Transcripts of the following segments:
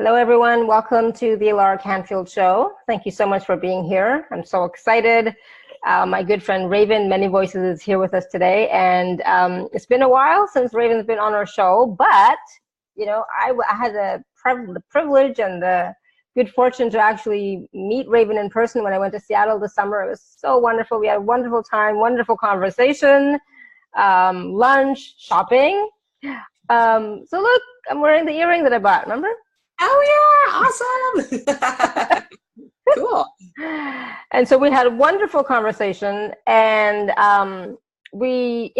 Hello, everyone. Welcome to the Laura Canfield Show. Thank you so much for being here. I'm so excited. My good friend Raven Manyvoices is here with us today, and it's been a while since Raven's been on our show, but you know, I had the privilege and the good fortune to actually meet Raven in person when I went to Seattle this summer. It was so wonderful. We had a wonderful time, wonderful conversation, lunch, shopping. So look, I'm wearing the earring that I bought, remember? Oh yeah, awesome. Cool. And so we had a wonderful conversation, and we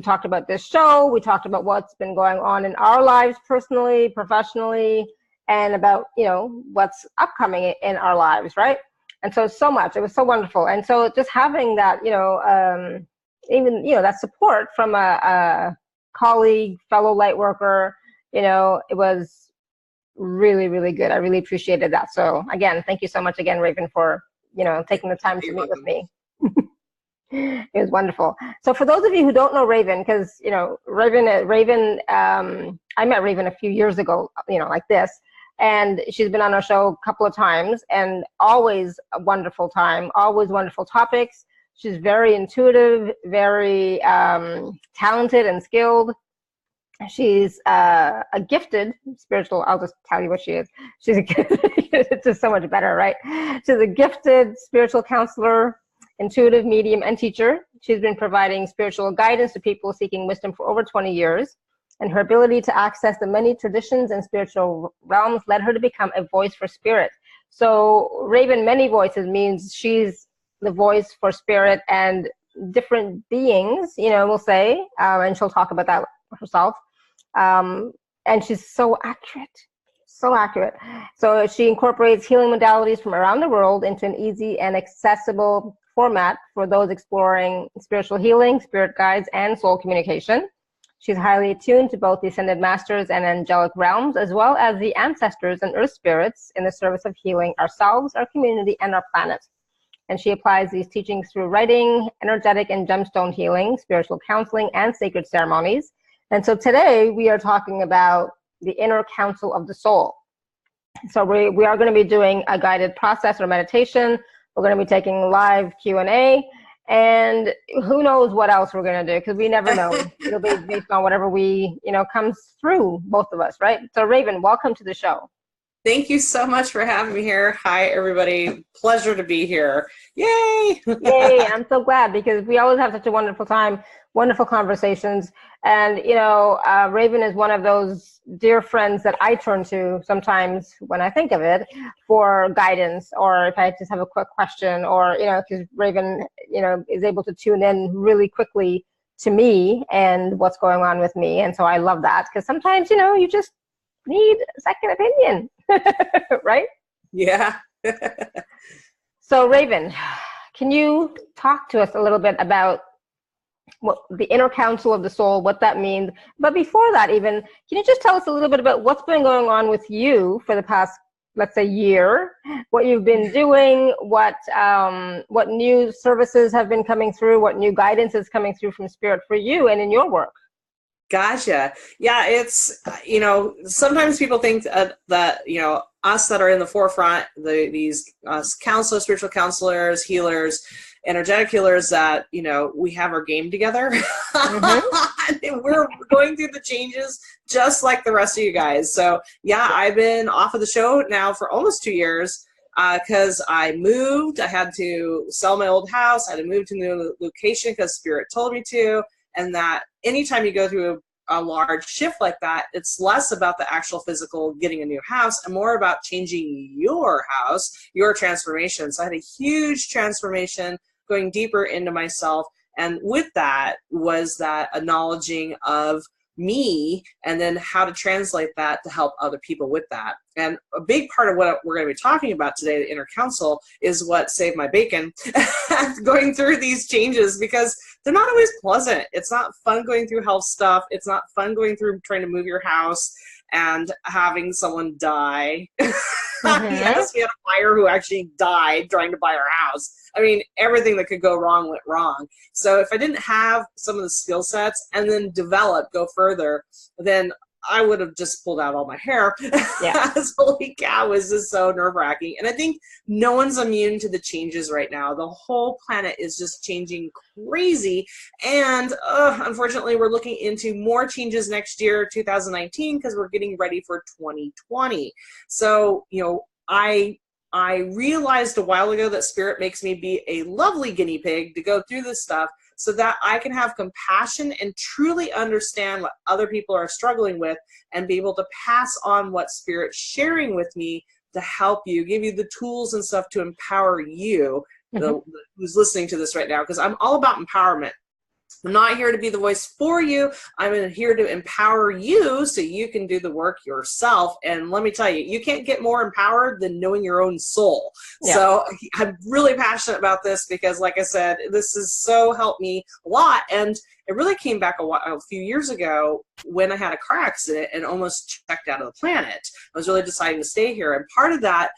talked about this show. We talked about what's been going on in our lives personally, professionally, and about, what's upcoming in our lives, right? And so much. It was so wonderful. And so just having that, even, that support from a colleague, fellow light worker, it was really, really good. I really appreciated that. So again, thank you so much again, Raven, for, taking the time to meet with me. It was wonderful. So for those of you who don't know Raven, because, Raven, I met Raven a few years ago, like this, and she's been on our show a couple of times, and always a wonderful time, always wonderful topics. She's very intuitive, very talented and skilled. She's a gifted spiritual, I'll just tell you what she is. She's a gifted, it's just so much better, right? She's a gifted spiritual counselor, intuitive medium, and teacher. She's been providing spiritual guidance to people seeking wisdom for over 20 years. And her ability to access the many traditions and spiritual realms led her to become a voice for spirit. So Raven Manyvoices means she's the voice for spirit and different beings, we'll say, and she'll talk about that herself. And she's so accurate. So she incorporates healing modalities from around the world into an easy and accessible format for those exploring spiritual healing, spirit guides, and soul communication. She's highly attuned to both the ascended masters and angelic realms, as well as the ancestors and earth spirits in the service of healing ourselves, our community, and our planet. And she applies these teachings through writing, energetic and gemstone healing, spiritual counseling, and sacred ceremonies. And so today we are talking about the inner counsel of the soul. So we are going to be doing a guided process or meditation. We're going to be taking live Q&A, and who knows what else we're going to do, because we never know. It'll be based on whatever comes through both of us, right? So Raven, welcome to the show. Thank you so much for having me here. Hi, everybody. Pleasure to be here. Yay! Yay! I'm so glad, because we always have such a wonderful time, wonderful conversations. And, Raven is one of those dear friends that I turn to sometimes when I think of it for guidance, or if I just have a quick question, or, because Raven, is able to tune in really quickly to me and what's going on with me. And so I love that, because sometimes, you just need a second opinion, right? Yeah. So Raven, can you talk to us a little bit about what the inner counsel of the soul, what that means? But before that, even, can you just tell us a little bit about what's been going on with you for the past, let's say, year, what you've been doing, what new services have been coming through, what new guidance is coming through from spirit for you and in your work? Gotcha. Yeah, it's, sometimes people think that, us that are in the forefront, these counselors, spiritual counselors, healers, energetic healers, that, we have our game together. Mm-hmm. And we're going through the changes just like the rest of you guys. So yeah, I've been off of the show now for almost 2 years because I moved. I had to sell my old house. I had to move to a new location because Spirit told me to. And that anytime you go through a large shift like that, it's less about the actual physical getting a new house and more about changing your house, your transformation. So I had a huge transformation, going deeper into myself. And with that was that acknowledging of me, and then how to translate that to help other people with that. And a big part of what we're going to be talking about today, the inner counsel, is what saved my bacon going through these changes, because they're not always pleasant. It's not fun going through health stuff. It's not fun going through trying to move your house and having someone die. Mm-hmm. Yes, we had a buyer who actually died trying to buy our house. I mean, everything that could go wrong went wrong. So if I didn't have some of the skill sets and then go further, then I would have just pulled out all my hair. Yeah. Holy cow, was this so nerve-wracking. And I think no one's immune to the changes right now. The whole planet is just changing crazy. And unfortunately, we're looking into more changes next year, 2019, because we're getting ready for 2020. So, I realized a while ago that Spirit makes me be a lovely guinea pig to go through this stuff so that I can have compassion and truly understand what other people are struggling with and be able to pass on what Spirit's sharing with me to help you, give you the tools and stuff to empower you, who's listening to this right now, because I'm all about empowerment. I'm not here to be the voice for you. I'm here to empower you so you can do the work yourself. And let me tell you, you can't get more empowered than knowing your own soul. Yeah. So I'm really passionate about this because, like I said, this has so helped me a lot. And it really came back a few years ago when I had a car accident and almost checked out of the planet. I was really deciding to stay here. And part of that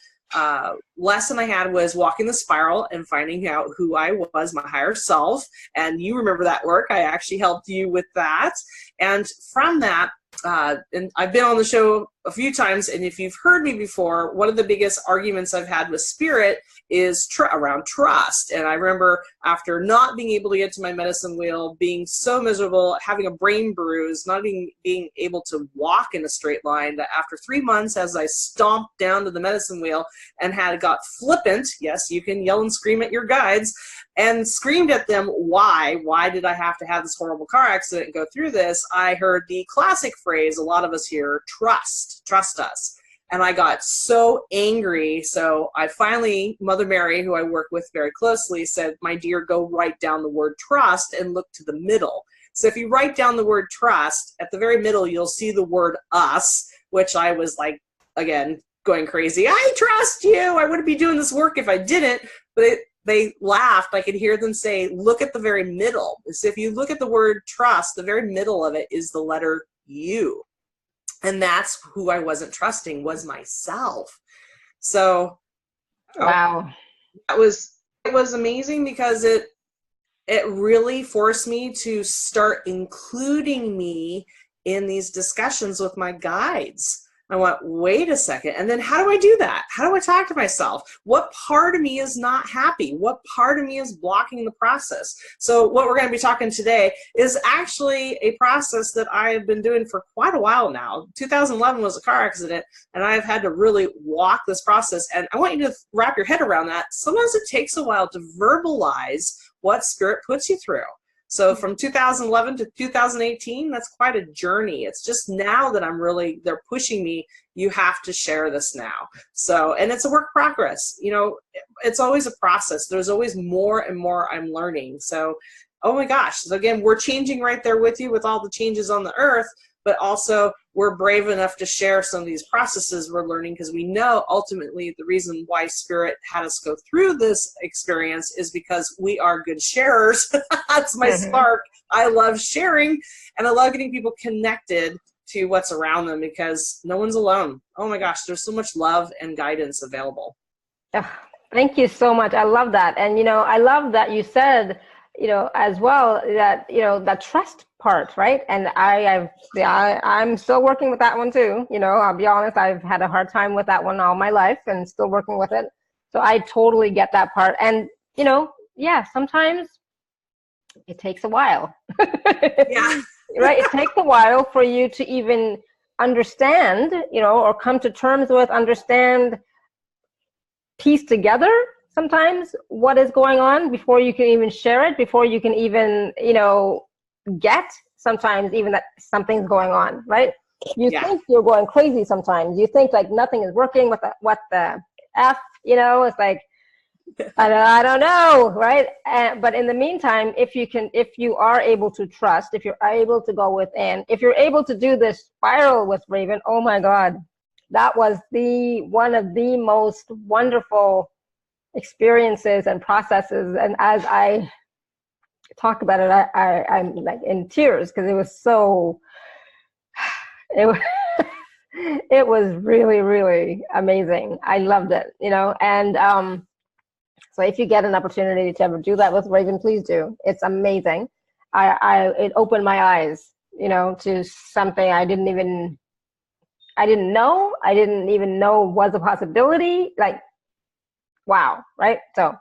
lesson I had was walking the spiral and finding out who I was, my higher self. And you remember that work. I actually helped you with that. And from that, and I've been on the show a few times, and if you've heard me before, one of the biggest arguments I've had with Spirit is around trust. And I remember after not being able to get to my medicine wheel, being so miserable, having a brain bruise, not even being able to walk in a straight line, that after 3 months, as I stomped down to the medicine wheel and had got flippant, yes, you can yell and scream at your guides, and screamed at them, why did I have to have this horrible car accident and go through this? I heard the classic phrase, a lot of us hear, trust us. And I got so angry. So I finally, Mother Mary, who I work with very closely, said, my dear, go write down the word trust and look to the middle. So if you write down the word trust, at the very middle, you'll see the word us, which I was like, again, going crazy. I trust you. I wouldn't be doing this work if I didn't. But they laughed. I could hear them say, look at the very middle. So if you look at the word trust, the very middle of it is the letter U. And that's who I wasn't trusting, was myself. So wow. It was amazing because it really forced me to start including me in these discussions with my guides. I went, wait a second. And then how do I do that? How do I talk to myself? What part of me is not happy? What part of me is blocking the process? So what we're going to be talking today is actually a process that I have been doing for quite a while now. 2011 was a car accident, and I've had to really walk this process. And I want you to wrap your head around that. Sometimes it takes a while to verbalize what Spirit puts you through. So from 2011 to 2018, that's quite a journey. It's just now that they're pushing me, you have to share this now. So, and it's a work progress. It's always a process. There's always more and more I'm learning. So, oh my gosh. So again, we're changing right there with you with all the changes on the earth, but also we're brave enough to share some of these processes we're learning because we know ultimately the reason why Spirit had us go through this experience is because we are good sharers. That's my spark. I love sharing, and I love getting people connected to what's around them because no one's alone. Oh my gosh, there's so much love and guidance available. Thank you so much. I love that. And, I love that you said, as well, that, that trust part, right? And I'm still working with that one too. I'll be honest, I've had a hard time with that one all my life and still working with it. So I totally get that part. And, yeah, sometimes it takes a while. Yeah. Right? It takes a while for you to even understand, or come to terms with, understand, piece together sometimes what is going on before you can even share it, before you can even, get sometimes even that something's going on, right? You think you're going crazy sometimes. You think like nothing is working, what the F, it's like, I don't know, right? But in the meantime, if you are able to trust, if you're able to go within, if you're able to do this spiral with Raven, oh my God, that was one of the most wonderful experiences and processes. And as I talk about it, I'm like in tears because it was so, it was really, really amazing. I loved it, and so if you get an opportunity to ever do that with Raven, please do. It's amazing. It opened my eyes, you know, to something I didn't even know was a possibility. Like, wow, right? So,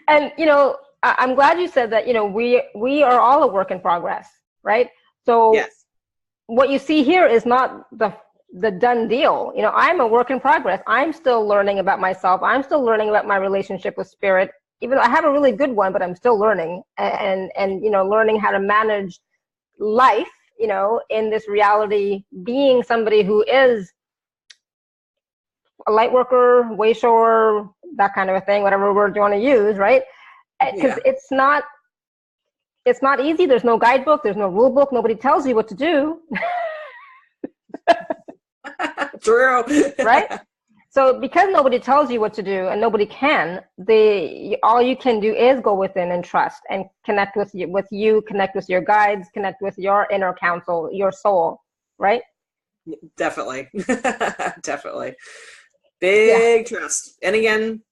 and you know, I'm glad you said that. You know, we are all a work in progress, right? So, Yes. what you see here is not the done deal. You know, I'm a work in progress. I'm still learning about myself. I'm still learning about my relationship with spirit. Even though I have a really good one, but I'm still learning and you know, learning how to manage life, you know, in this reality, being somebody who is a light worker, way shower, that kind of a thing, whatever word you want to use, right? Because Yeah. it's not easy. There's no guidebook, there's no rule book, nobody tells you what to do. True. Right? So because nobody tells you what to do and nobody can, all you can do is go within and trust and connect with you, connect with your guides, connect with your inner counsel, your soul, right? Definitely. Definitely. Yeah. Big trust. And again,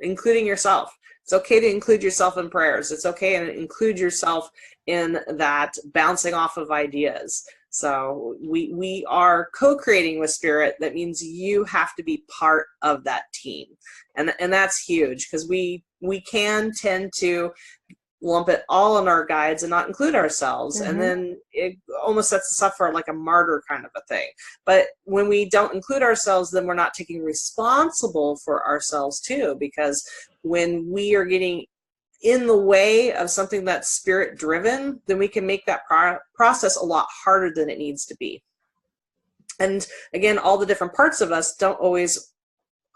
including yourself. It's okay to include yourself in prayers. It's okay to include yourself in that bouncing off of ideas. So we are co-creating with spirit. That means you have to be part of that team. And that's huge, because we can tend to lump it all in our guides and not include ourselves. Mm-hmm. And then it almost sets us up for like a martyr kind of a thing. But when we don't include ourselves, then we're not taking responsible for ourselves too, because when we are getting in the way of something that's spirit driven, then we can make that process a lot harder than it needs to be. And again, all the different parts of us don't always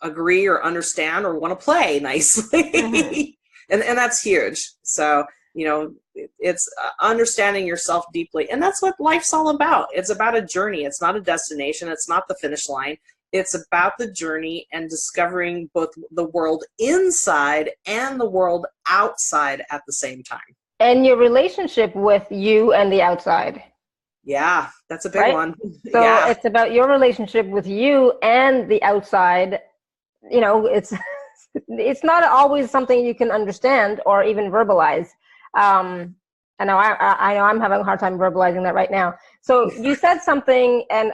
agree or understand or want to play nicely. Mm-hmm. And that's huge. So, you know, it's understanding yourself deeply. And that's what life's all about. It's about a journey. It's not a destination. It's not the finish line. It's about the journey and discovering both the world inside and the world outside at the same time. And your relationship with you and the outside. Yeah, that's a big one. So yeah. It's about your relationship with you and the outside. You know, it's not always something you can understand or even verbalize. I know I'm having a hard time verbalizing that right now. So you said something, and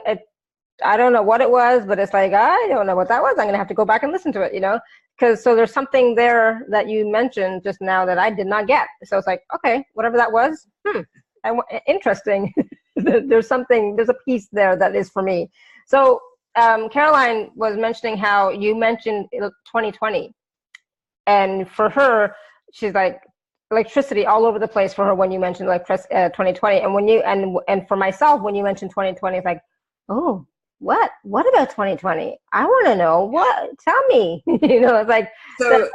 I don't know what it was, but it's like, I don't know what that was. I'm going to have to go back and listen to it, you know, so there's something there that you mentioned just now that I did not get. So it's like, okay, whatever that was, interesting. There's a piece there that is for me. So Caroline was mentioning how you mentioned 2020, and for her, she's like, electricity all over the place for her when you mentioned 2020, and when you and for myself, when you mentioned 2020, it's like, oh, what about 2020? I want to know. What? Tell me. You know, it's like, so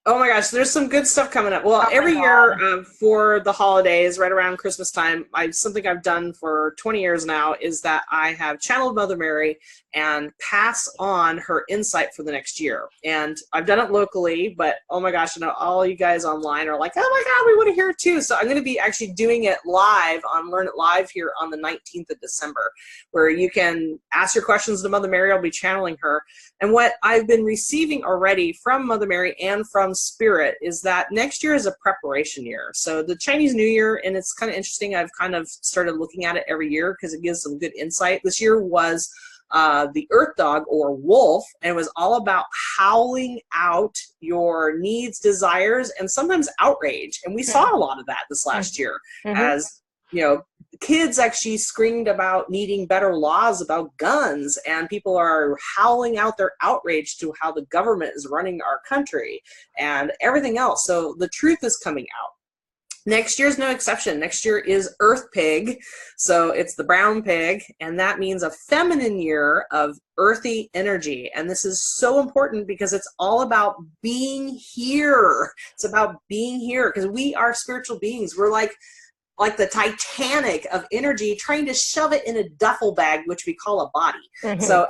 oh my gosh, there's some good stuff coming up. Well, every year for the holidays, right around Christmas time, something I've done for 20 years now is that I have channeled Mother Mary and pass on her insight for the next year. And I've done it locally, but oh my gosh, I know all you guys online are like, oh my God, we want to hear it too. So I'm going to be actually doing it live on Learn It Live here on the 19th of December, where you can ask your questions to Mother Mary. I'll be channeling her. And what I've been receiving already from Mother Mary and from Spirit is that next year is a preparation year. So the Chinese New Year, and it's kind of interesting, I've kind of started looking at it every year because it gives some good insight. This year was the Earth Dog, or wolf, and it was all about howling out your needs, desires, and sometimes outrage. And we saw a lot of that this last year, as you know, kids actually screamed about needing better laws about guns, and people are howling out their outrage to how the government is running our country and everything else. So the truth is coming out. Next year's no exception. Next year is Earth Pig, so it's the brown pig, and that means a feminine year of earthy energy. And this is so important because it's all about being here. It's about being here because we are spiritual beings. We're like the Titanic of energy, trying to shove it in a duffel bag, which we call a body. So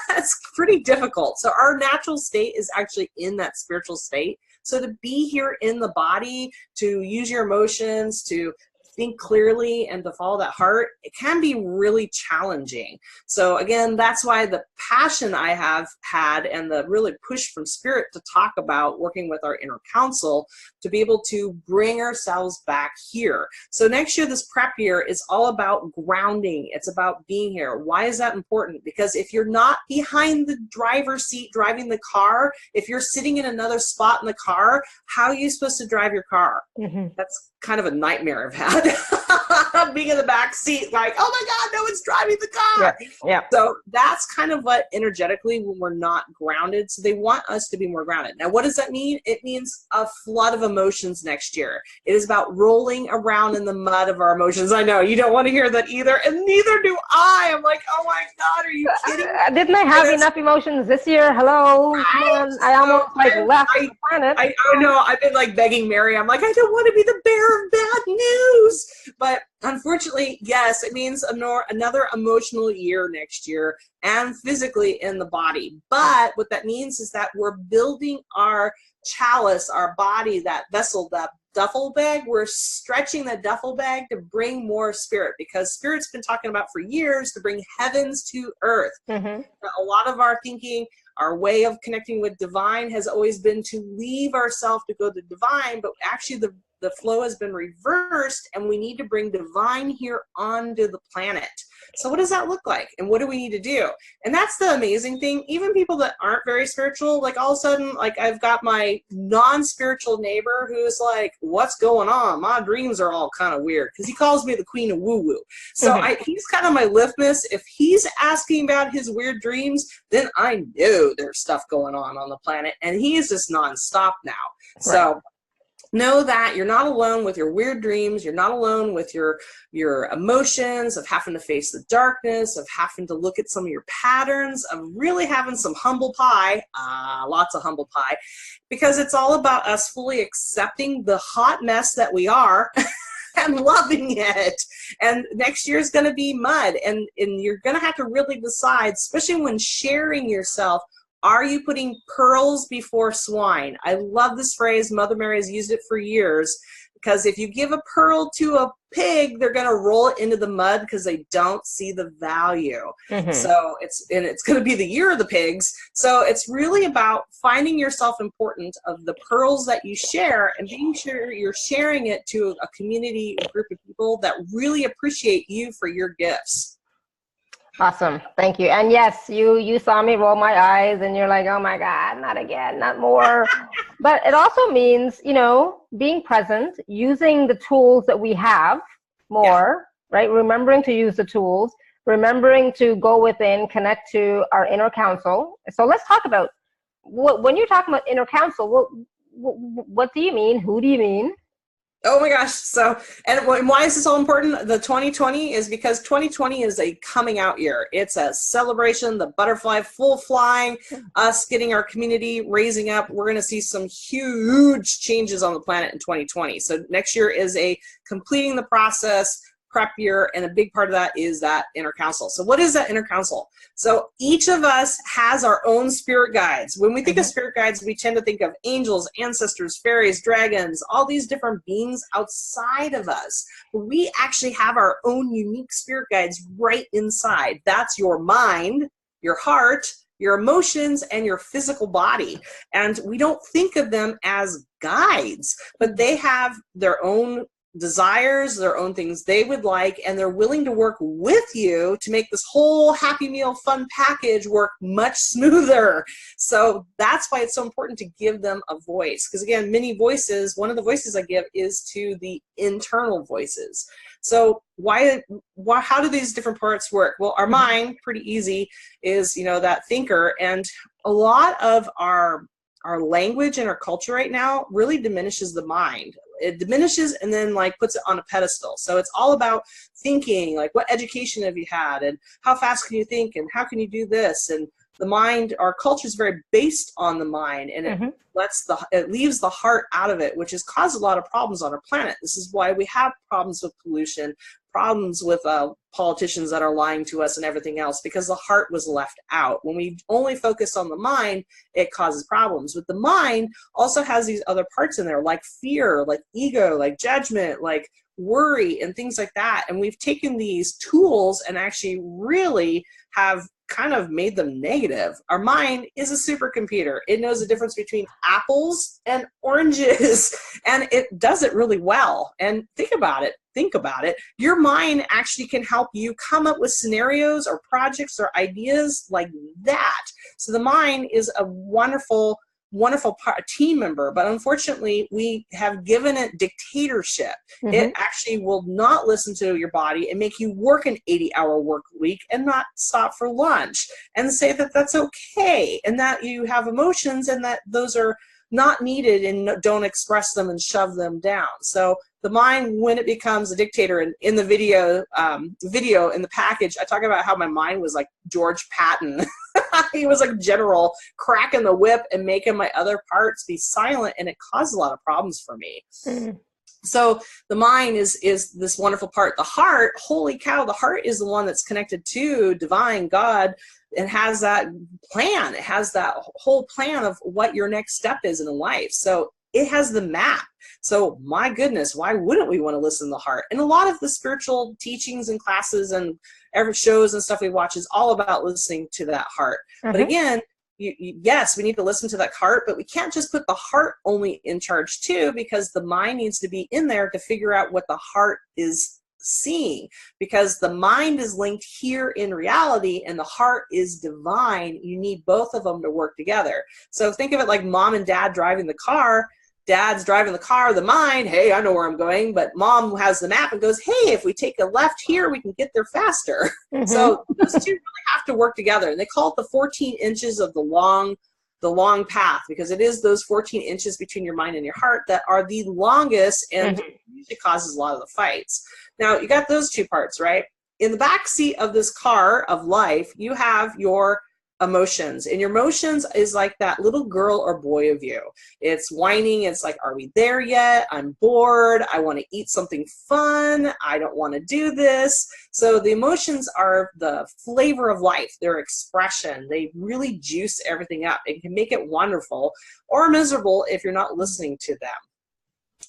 it's pretty difficult. So our natural state is actually in that spiritual state. So to be here in the body, to use your emotions, to think clearly and to follow that heart, it can be really challenging. So again, that's why the passion I have had and the really push from spirit to talk about working with our inner counsel to be able to bring ourselves back here. So next year, this prep year is all about grounding. It's about being here. Why is that important? Because if you're not behind the driver's seat driving the car, if you're sitting in another spot in the car, how are you supposed to drive your car? That's kind of a nightmare I've had. Being in the back seat, like, oh my God, no one's driving the car. Yeah. So that's kind of what energetically when we're not grounded. So they want us to be more grounded. Now, what does that mean? It means a flood of emotions next year. It is about rolling around in the mud of our emotions. I know you don't want to hear that either, and neither do I. I'm like, oh my God, are you kidding me? Didn't I have enough emotions this year? Hello, come on. I almost left the planet. I know. I've been like begging Mary. I'm like, I don't want to be the bearer of bad news. But unfortunately, yes, it means another emotional year next year and physically in the body. But what that means is that we're building our chalice, our body, that vessel, that duffel bag. We're stretching the duffel bag to bring more spirit, because spirit's been talking about for years to bring heavens to earth. A lot of our thinking, our way of connecting with divine has always been to leave ourselves to go to divine, but actually the flow has been reversed, and we need to bring divine here onto the planet. So what does that look like? And what do we need to do? And that's the amazing thing. Even people that aren't very spiritual, like all of a sudden, like I've got my non-spiritual neighbor who's like, what's going on? My dreams are all kind of weird, because he calls me the queen of woo-woo. So he's kind of my litmus. If he's asking about his weird dreams, then I know there's stuff going on the planet, and he is just nonstop now. So know that you're not alone with your weird dreams. You're not alone with your emotions of having to face the darkness, of having to look at some of your patterns, of really having some humble pie, lots of humble pie, because it's all about us fully accepting the hot mess that we are and loving it. And next year is going to be mud, and you're going to have to really decide, especially when sharing yourself, are you putting pearls before swine? I love this phrase. Mother Mary has used it for years, because if you give a pearl to a pig, they're going to roll it into the mud because they don't see the value. So it's going to be the year of the pigs. So it's really about finding yourself important of the pearls that you share, and being sure you're sharing it to a community, a group of people that really appreciate you for your gifts. Awesome. Thank you. And yes, you saw me roll my eyes and you're like, oh my God, not again, not more. But it also means, being present, using the tools that we have more, right? Remembering to use the tools, remembering to go within, connect to our inner counsel. So let's talk about when you're talking about inner counsel, what do you mean? Who do you mean? Oh my gosh. So, and why is this all important? The 2020 is because 2020 is a coming out year. It's a celebration, the butterfly full flying, us getting our community raising up. We're going to see some huge changes on the planet in 2020. So next year is a completing the process, prep year, and a big part of that is that inner counsel. So what is that inner counsel? So each of us has our own spirit guides. When we think of spirit guides, we tend to think of angels, ancestors, fairies, dragons, all these different beings outside of us. But we actually have our own unique spirit guides right inside. That's your mind, your heart, your emotions, and your physical body. And we don't think of them as guides, but they have their own desires, their own things they would like, and they're willing to work with you to make this whole Happy Meal fun package work much smoother. So that's why it's so important to give them a voice. Because again, many voices, one of the voices I give is to the internal voices. So how do these different parts work? Well, our mind, pretty easy, is that thinker, and a lot of our language and our culture right now really diminishes the mind. It diminishes and then puts it on a pedestal. So it's all about thinking, like what education have you had, and how fast can you think, and how can you do this? And the mind, our culture is very based on the mind, and it leaves the heart out of it, which has caused a lot of problems on our planet. This is why we have problems with pollution, problems with politicians that are lying to us and everything else, because the heart was left out. When we only focus on the mind, it causes problems. But the mind also has these other parts in there, like fear, like ego, like judgment, like worry and things like that. And we've taken these tools and actually really have kind of made them negative. Our mind is a supercomputer. It knows the difference between apples and oranges, and it does it really well. And think about it. Your mind actually can help you come up with scenarios or projects or ideas like that. So the mind is a wonderful team member, but unfortunately we have given it dictatorship. It actually will not listen to your body and make you work an 80-hour work week and not stop for lunch and say that that's okay and that you have emotions and that those are not needed and don't express them and shove them down. So the mind, when it becomes a dictator, and in the video in the package, I talk about how my mind was like George Patton. He was like general, cracking the whip and making my other parts be silent, and it caused a lot of problems for me. So the mind is this wonderful part. The heart, holy cow, the heart is the one that's connected to divine God and has that plan. It has that whole plan of what your next step is in life. So it has the map. So my goodness, why wouldn't we want to listen to the heart? And a lot of the spiritual teachings and classes and every shows and stuff we watch is all about listening to that heart. But again, yes, we need to listen to that heart, but we can't just put the heart only in charge too, because the mind needs to be in there to figure out what the heart is seeing, because the mind is linked here in reality and the heart is divine. You need both of them to work together. So think of it like mom and dad driving the car. Dad's driving the car, the mind, hey, I know where I'm going, but mom has the map and goes, hey, if we take a left here, we can get there faster. So those two really have to work together. And they call it the 14 inches of the long path, because it is those 14 inches between your mind and your heart that are the longest and usually causes a lot of the fights. Now, you got those two parts, right? In the back seat of this car of life, you have your emotions, and your emotions is like that little girl or boy of you. It's whining. It's like, are we there yet? I'm bored. I want to eat something fun. I don't want to do this. So the emotions are the flavor of life, their expression. They really juice everything up and can make it wonderful or miserable if you're not listening to them.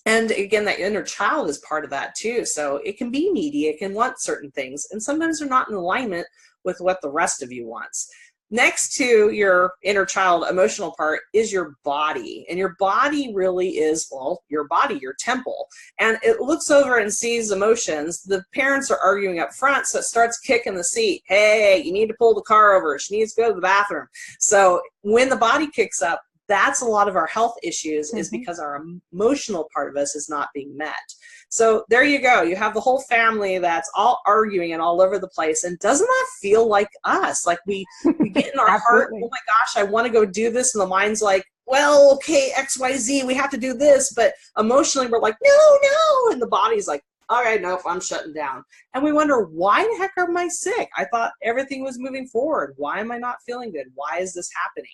And again, that inner child is part of that too. So it can be needy. It can want certain things, and sometimes they're not in alignment with what the rest of you wants. Next to your inner child emotional part is your body. And your body really is, well, your body, your temple. And it looks over and sees emotions. The parents are arguing up front, so it starts kicking the seat. Hey, you need to pull the car over. She needs to go to the bathroom. So when the body kicks up, that's a lot of our health issues is because our emotional part of us is not being met. So there you go. You have the whole family that's all arguing and all over the place. And doesn't that feel like us? Like we get in our heart, oh my gosh, I want to go do this. And the mind's like, well, okay, XYZ, we have to do this. But emotionally, we're like, no. And the body's like, all right, nope, I'm shutting down. And we wonder, why the heck am I sick? I thought everything was moving forward. Why am I not feeling good? Why is this happening?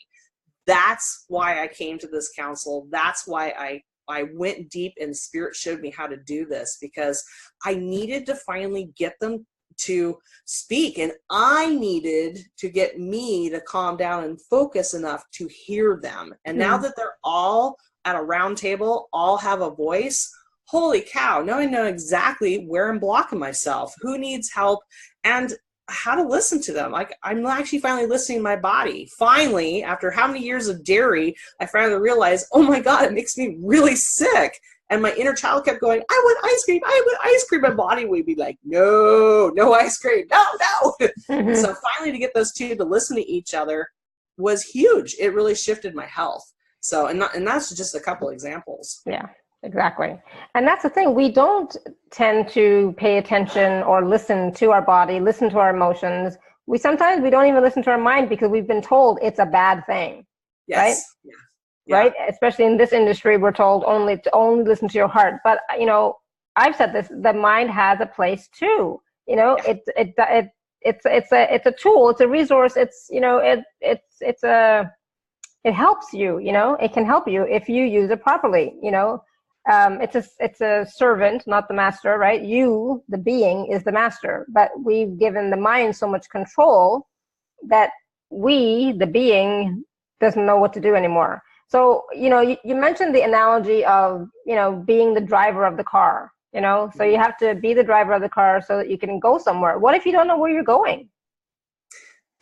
That's why I came to this counsel. That's why I went deep and Spirit showed me how to do this, because I needed to finally get them to speak, and I needed to get me to calm down and focus enough to hear them. And now that they're all at a round table, all have a voice, holy cow, now I know exactly where I'm blocking myself, who needs help, and how to listen to them. Like, I'm actually finally listening to my body. Finally, after how many years of dairy, I finally realized, oh my God, it makes me really sick. And my inner child kept going, I want ice cream. I want ice cream. My body would be like, no ice cream. No. So finally to get those two to listen to each other was huge. It really shifted my health. So, and that's just a couple examples. Yeah. Exactly. And that's the thing. We don't tend to pay attention or listen to our body, listen to our emotions. Sometimes we don't even listen to our mind because we've been told it's a bad thing. Yes. Right? Yeah. Right? Especially in this industry, we're told to only listen to your heart. But, I've said this, the mind has a place too. It's a tool, it's a resource. It helps you, it can help you if you use it properly, It's a servant, not the master, right? You, the being, is the master, but we've given the mind so much control that we, the being, doesn't know what to do anymore. So, you mentioned the analogy of, being the driver of the car, you know? So you have to be the driver of the car so that you can go somewhere. What if you don't know where you're going?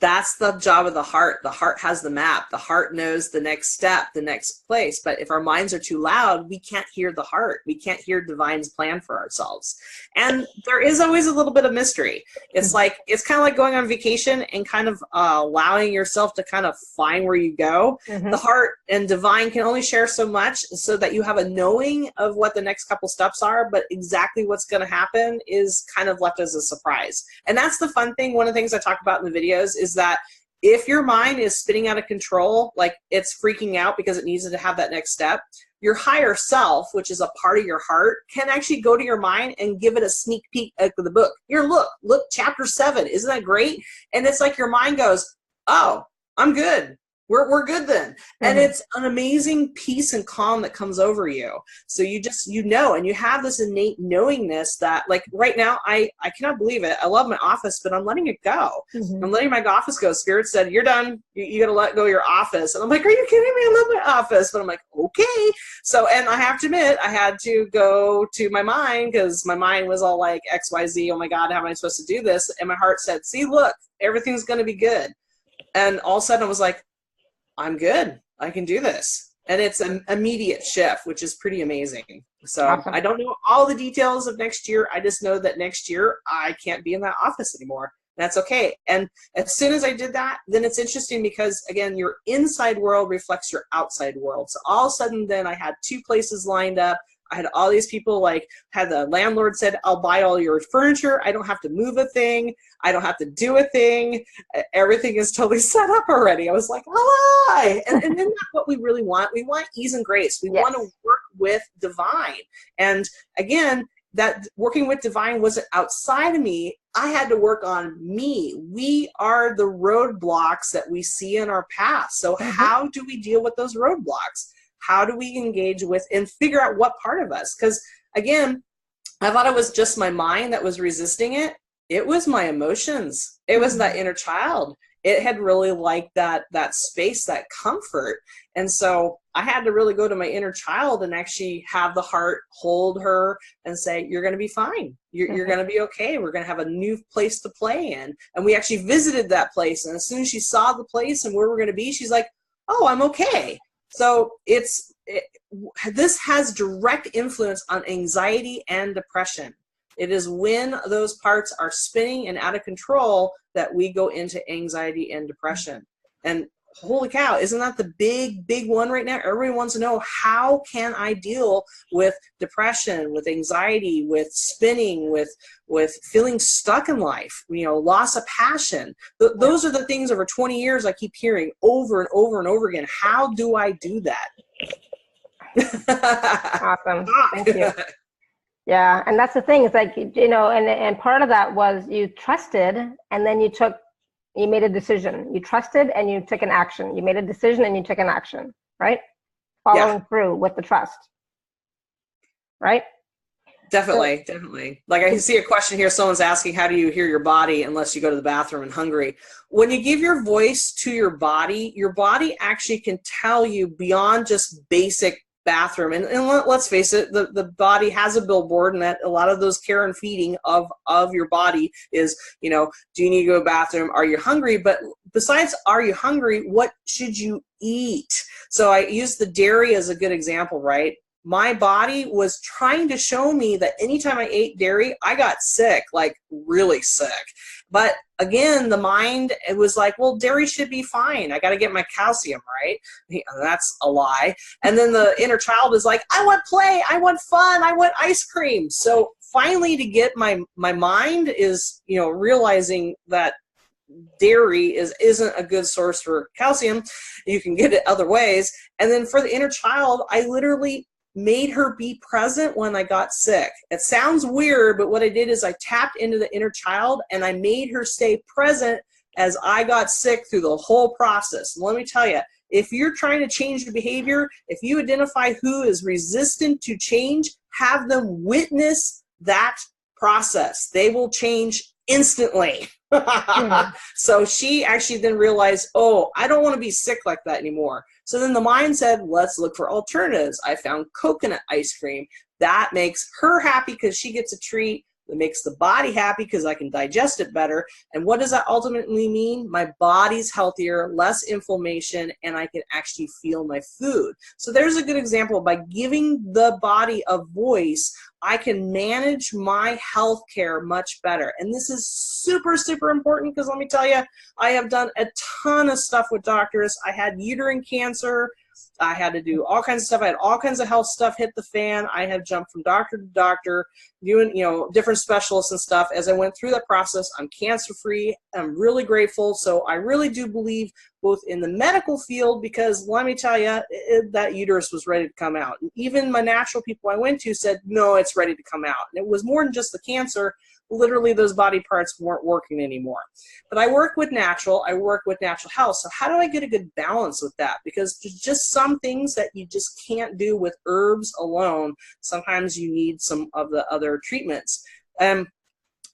That's the job of the heart. The heart has the map. The heart knows the next step, the next place. But if our minds are too loud, we can't hear the heart. We can't hear divine's plan for ourselves. And there is always a little bit of mystery. It's like, it's kind of like going on vacation and kind of allowing yourself to kind of find where you go. The heart and divine can only share so much, so that you have a knowing of what the next couple steps are, but exactly what's going to happen is kind of left as a surprise. And that's the fun thing. One of the things I talk about in the videos is that if your mind is spinning out of control, like it's freaking out because it needs to have that next step, your higher self, which is a part of your heart, can actually go to your mind and give it a sneak peek at the book. Here, look, chapter 7. Isn't that great? And it's like your mind goes, oh, I'm good. We're good then. And it's an amazing peace and calm that comes over you. So you just, you know, and you have this innate knowingness that, like, right now, I cannot believe it. I love my office, but I'm letting it go. I'm letting my office go. Spirit said, you're done. You got to let go of your office. And I'm like, are you kidding me? I love my office. But I'm like, okay. So, and I have to admit, I had to go to my mind, because my mind was all like XYZ. Oh my God, how am I supposed to do this? And my heart said, see, look, everything's going to be good. And all of a sudden I was like, I'm good. I can do this. And it's an immediate shift, which is pretty amazing. So Awesome. I don't know all the details of next year. I just know that next year I can't be in that office anymore. That's okay. And as soon as I did that, then it's interesting because, again, your inside world reflects your outside world. So all of a sudden then I had 2 places lined up. I had all these people, like, had the landlord said, I'll buy all your furniture. I don't have to move a thing. I don't have to do a thing. Everything is totally set up already. I was like, hi. And isn't that what we really want? We want ease and grace. We want to work with divine. And again, that working with divine wasn't outside of me. I had to work on me. We are the roadblocks that we see in our path. So how do we deal with those roadblocks? How do we engage with and figure out what part of us? Because again, I thought it was just my mind that was resisting it. It was my emotions. It was that inner child. It had really liked that space, that comfort. And so I had to really go to my inner child and actually have the heart hold her and say, you're going to be fine. You're going to be okay. We're going to have a new place to play in. And we actually visited that place. And as soon as she saw the place and where we're going to be, she's like, oh, I'm okay. So this has direct influence on anxiety and depression. It is when those parts are spinning and out of control that we go into anxiety and depression. And holy cow, isn't that the big one right now? Everybody wants to know, how can I deal with depression, with anxiety, with spinning, with feeling stuck in life, you know, loss of passion. Those are the things over 20 years I keep hearing over and over and over again. How do I do that? Awesome. Thank you. Yeah, and that's the thing. It's like, you know, and part of that was you trusted, and then you made a decision. You trusted and you took an action. You made a decision and you took an action, right? Following through with the trust, right? Definitely, definitely. Like, I can see a question here. Someone's asking, how do you hear your body unless you go to the bathroom and hungry? When you give your voice to your body actually can tell you beyond just basic bathroom. And let's face it, the body has a billboard, and that a lot of those care and feeding of your body is, you know, do you need to go to the bathroom? Are you hungry? But besides, are you hungry? What should you eat? So I use the dairy as a good example, right? My body was trying to show me that anytime I ate dairy, I got sick, like really sick. But again, the mind, it was like, well, dairy should be fine. I got to get my calcium, right? That's a lie. And then the inner child is like, I want play, I want fun, I want ice cream. So finally, to get my mind is, you know, realizing that dairy isn't a good source for calcium. You can get it other ways. And then for the inner child, I literally made her be present when I got sick. It sounds weird, but what I did is I tapped into the inner child and I made her stay present as I got sick through the whole process. And let me tell you, if you're trying to change your behavior, if you identify who is resistant to change, have them witness that process. They will change instantly. So she actually then realized, oh, I don't want to be sick like that anymore. So then the mind said, let's look for alternatives. I found coconut ice cream That makes her happy because she gets a treat. That makes the body happy because I can digest it better. And what does that ultimately mean? My body's healthier, less inflammation, and I can actually feel my food. So there's a good example. By giving the body a voice, I can manage my health care much better. And this is super, super important because let me tell you, I have done a ton of stuff with doctors. I had uterine cancer. I had to do all kinds of stuff. I had all kinds of health stuff hit the fan. I have jumped from doctor to doctor, doing, different specialists and stuff. As I went through that process, I'm cancer-free. I'm really grateful. So I really do believe both in the medical field, because let me tell you, that uterus was ready to come out. And even my natural people I went to said, no, it's ready to come out. And it was more than just the cancer. Literally, those body parts weren't working anymore. But I work with natural. I work with natural health. So how do I get a good balance with that? Because there's just some things that you just can't do with herbs alone. Sometimes you need some of the other treatments.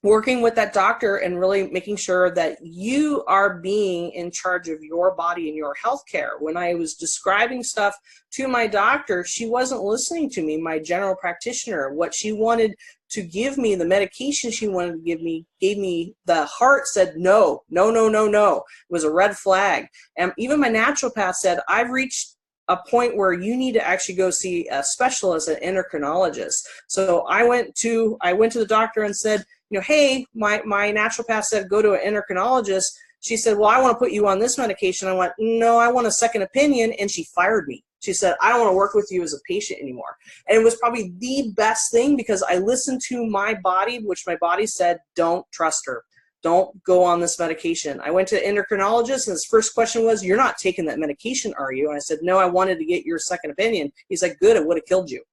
Working with that doctor and really making sure that you are being in charge of your body and your health care. When I was describing stuff to my doctor, she wasn't listening to me, my general practitioner. What she wanted to give me, the medication she wanted to give me, gave me, the heart said no, no, no, no, no. It was a red flag. And even my naturopath said, I've reached a point where you need to actually go see a specialist, an endocrinologist. So I went to the doctor and said, hey, my naturopath said go to an endocrinologist. She said, well, I want to put you on this medication. I went, no, I want a second opinion. And she fired me. She said, I don't want to work with you as a patient anymore. And it was probably the best thing because I listened to my body, which my body said, don't trust her. Don't go on this medication. I went to an endocrinologist and his first question was, you're not taking that medication, are you? And I said, no, I wanted to get your second opinion. He's like, good, it would have killed you.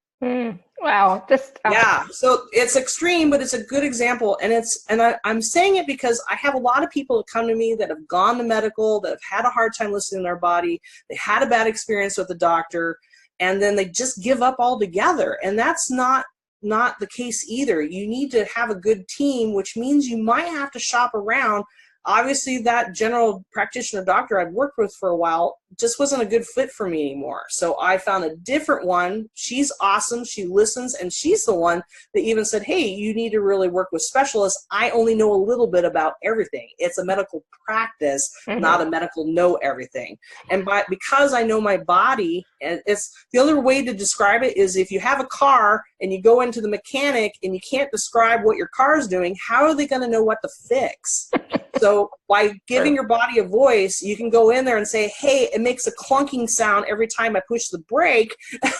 Wow. Yeah, so it's extreme, but it's a good example. And I'm saying it because I have a lot of people that come to me that have gone to medical, that have had a hard time listening to their body. They had a bad experience with the doctor, and then they just give up altogether. And that's not the case either. You need to have a good team, which means you might have to shop around. Obviously, that general practitioner doctor I've worked with for a while just wasn't a good fit for me anymore. So I found a different one. She's awesome. She listens, and she's the one that even said, hey, you need to really work with specialists. I only know a little bit about everything. It's a medical practice, not a medical know everything. And because I know my body, and it's the other way to describe it is if you have a car and you go into the mechanic and you can't describe what your car is doing, how are they going to know what to fix? So by giving your body a voice, you can go in there and say, hey, it makes a clunking sound every time I push the brake.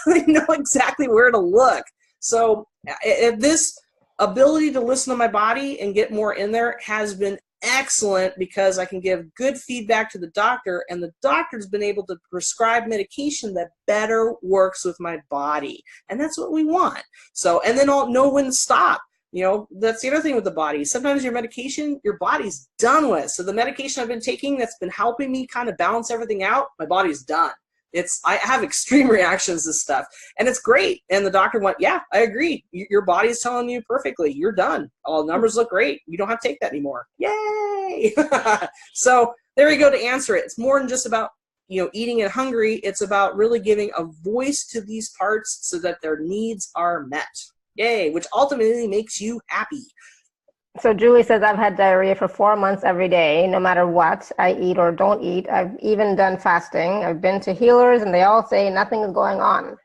They know exactly where to look. So this ability to listen to my body and get more in there has been excellent because I can give good feedback to the doctor, and the doctor's been able to prescribe medication that better works with my body. And that's what we want. So, and then I'll know when to stop. That's the other thing with the body. Sometimes your medication, your body's done with. So the medication I've been taking that's been helping me kind of balance everything out, my body's done. I have extreme reactions to stuff, and it's great. And the doctor went, yeah, I agree. Your body's telling you perfectly. You're done. All the numbers look great. You don't have to take that anymore. Yay! So there you go to answer it. It's more than just about eating and hungry. It's about really giving a voice to these parts so that their needs are met. Yay, which ultimately makes you happy. So Julie says, I've had diarrhea for 4 months every day, no matter what I eat or don't eat. I've even done fasting. I've been to healers, and they all say nothing is going on.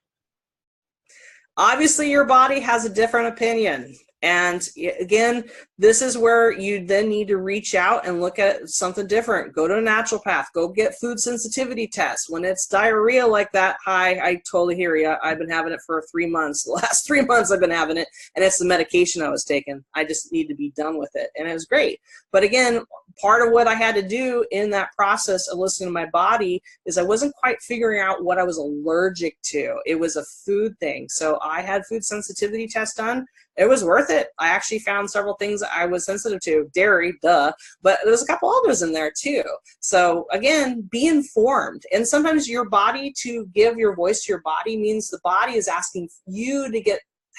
Obviously, your body has a different opinion. And again, this is where you then need to reach out and look at something different. Go to a naturopath. Go get food sensitivity tests. When it's diarrhea like that, I totally hear you. I've been having it for 3 months. The last 3 months I've been having it, and it's the medication I was taking. I just need to be done with it. And it was great. But again, part of what I had to do in that process of listening to my body is I wasn't quite figuring out what I was allergic to. It was a food thing. So I had food sensitivity tests done. It was worth it. I actually found several things that I was sensitive to. Dairy, duh. But there's a couple others in there too. So again, be informed. And sometimes your body, to give your voice to your body, means the body is asking you to get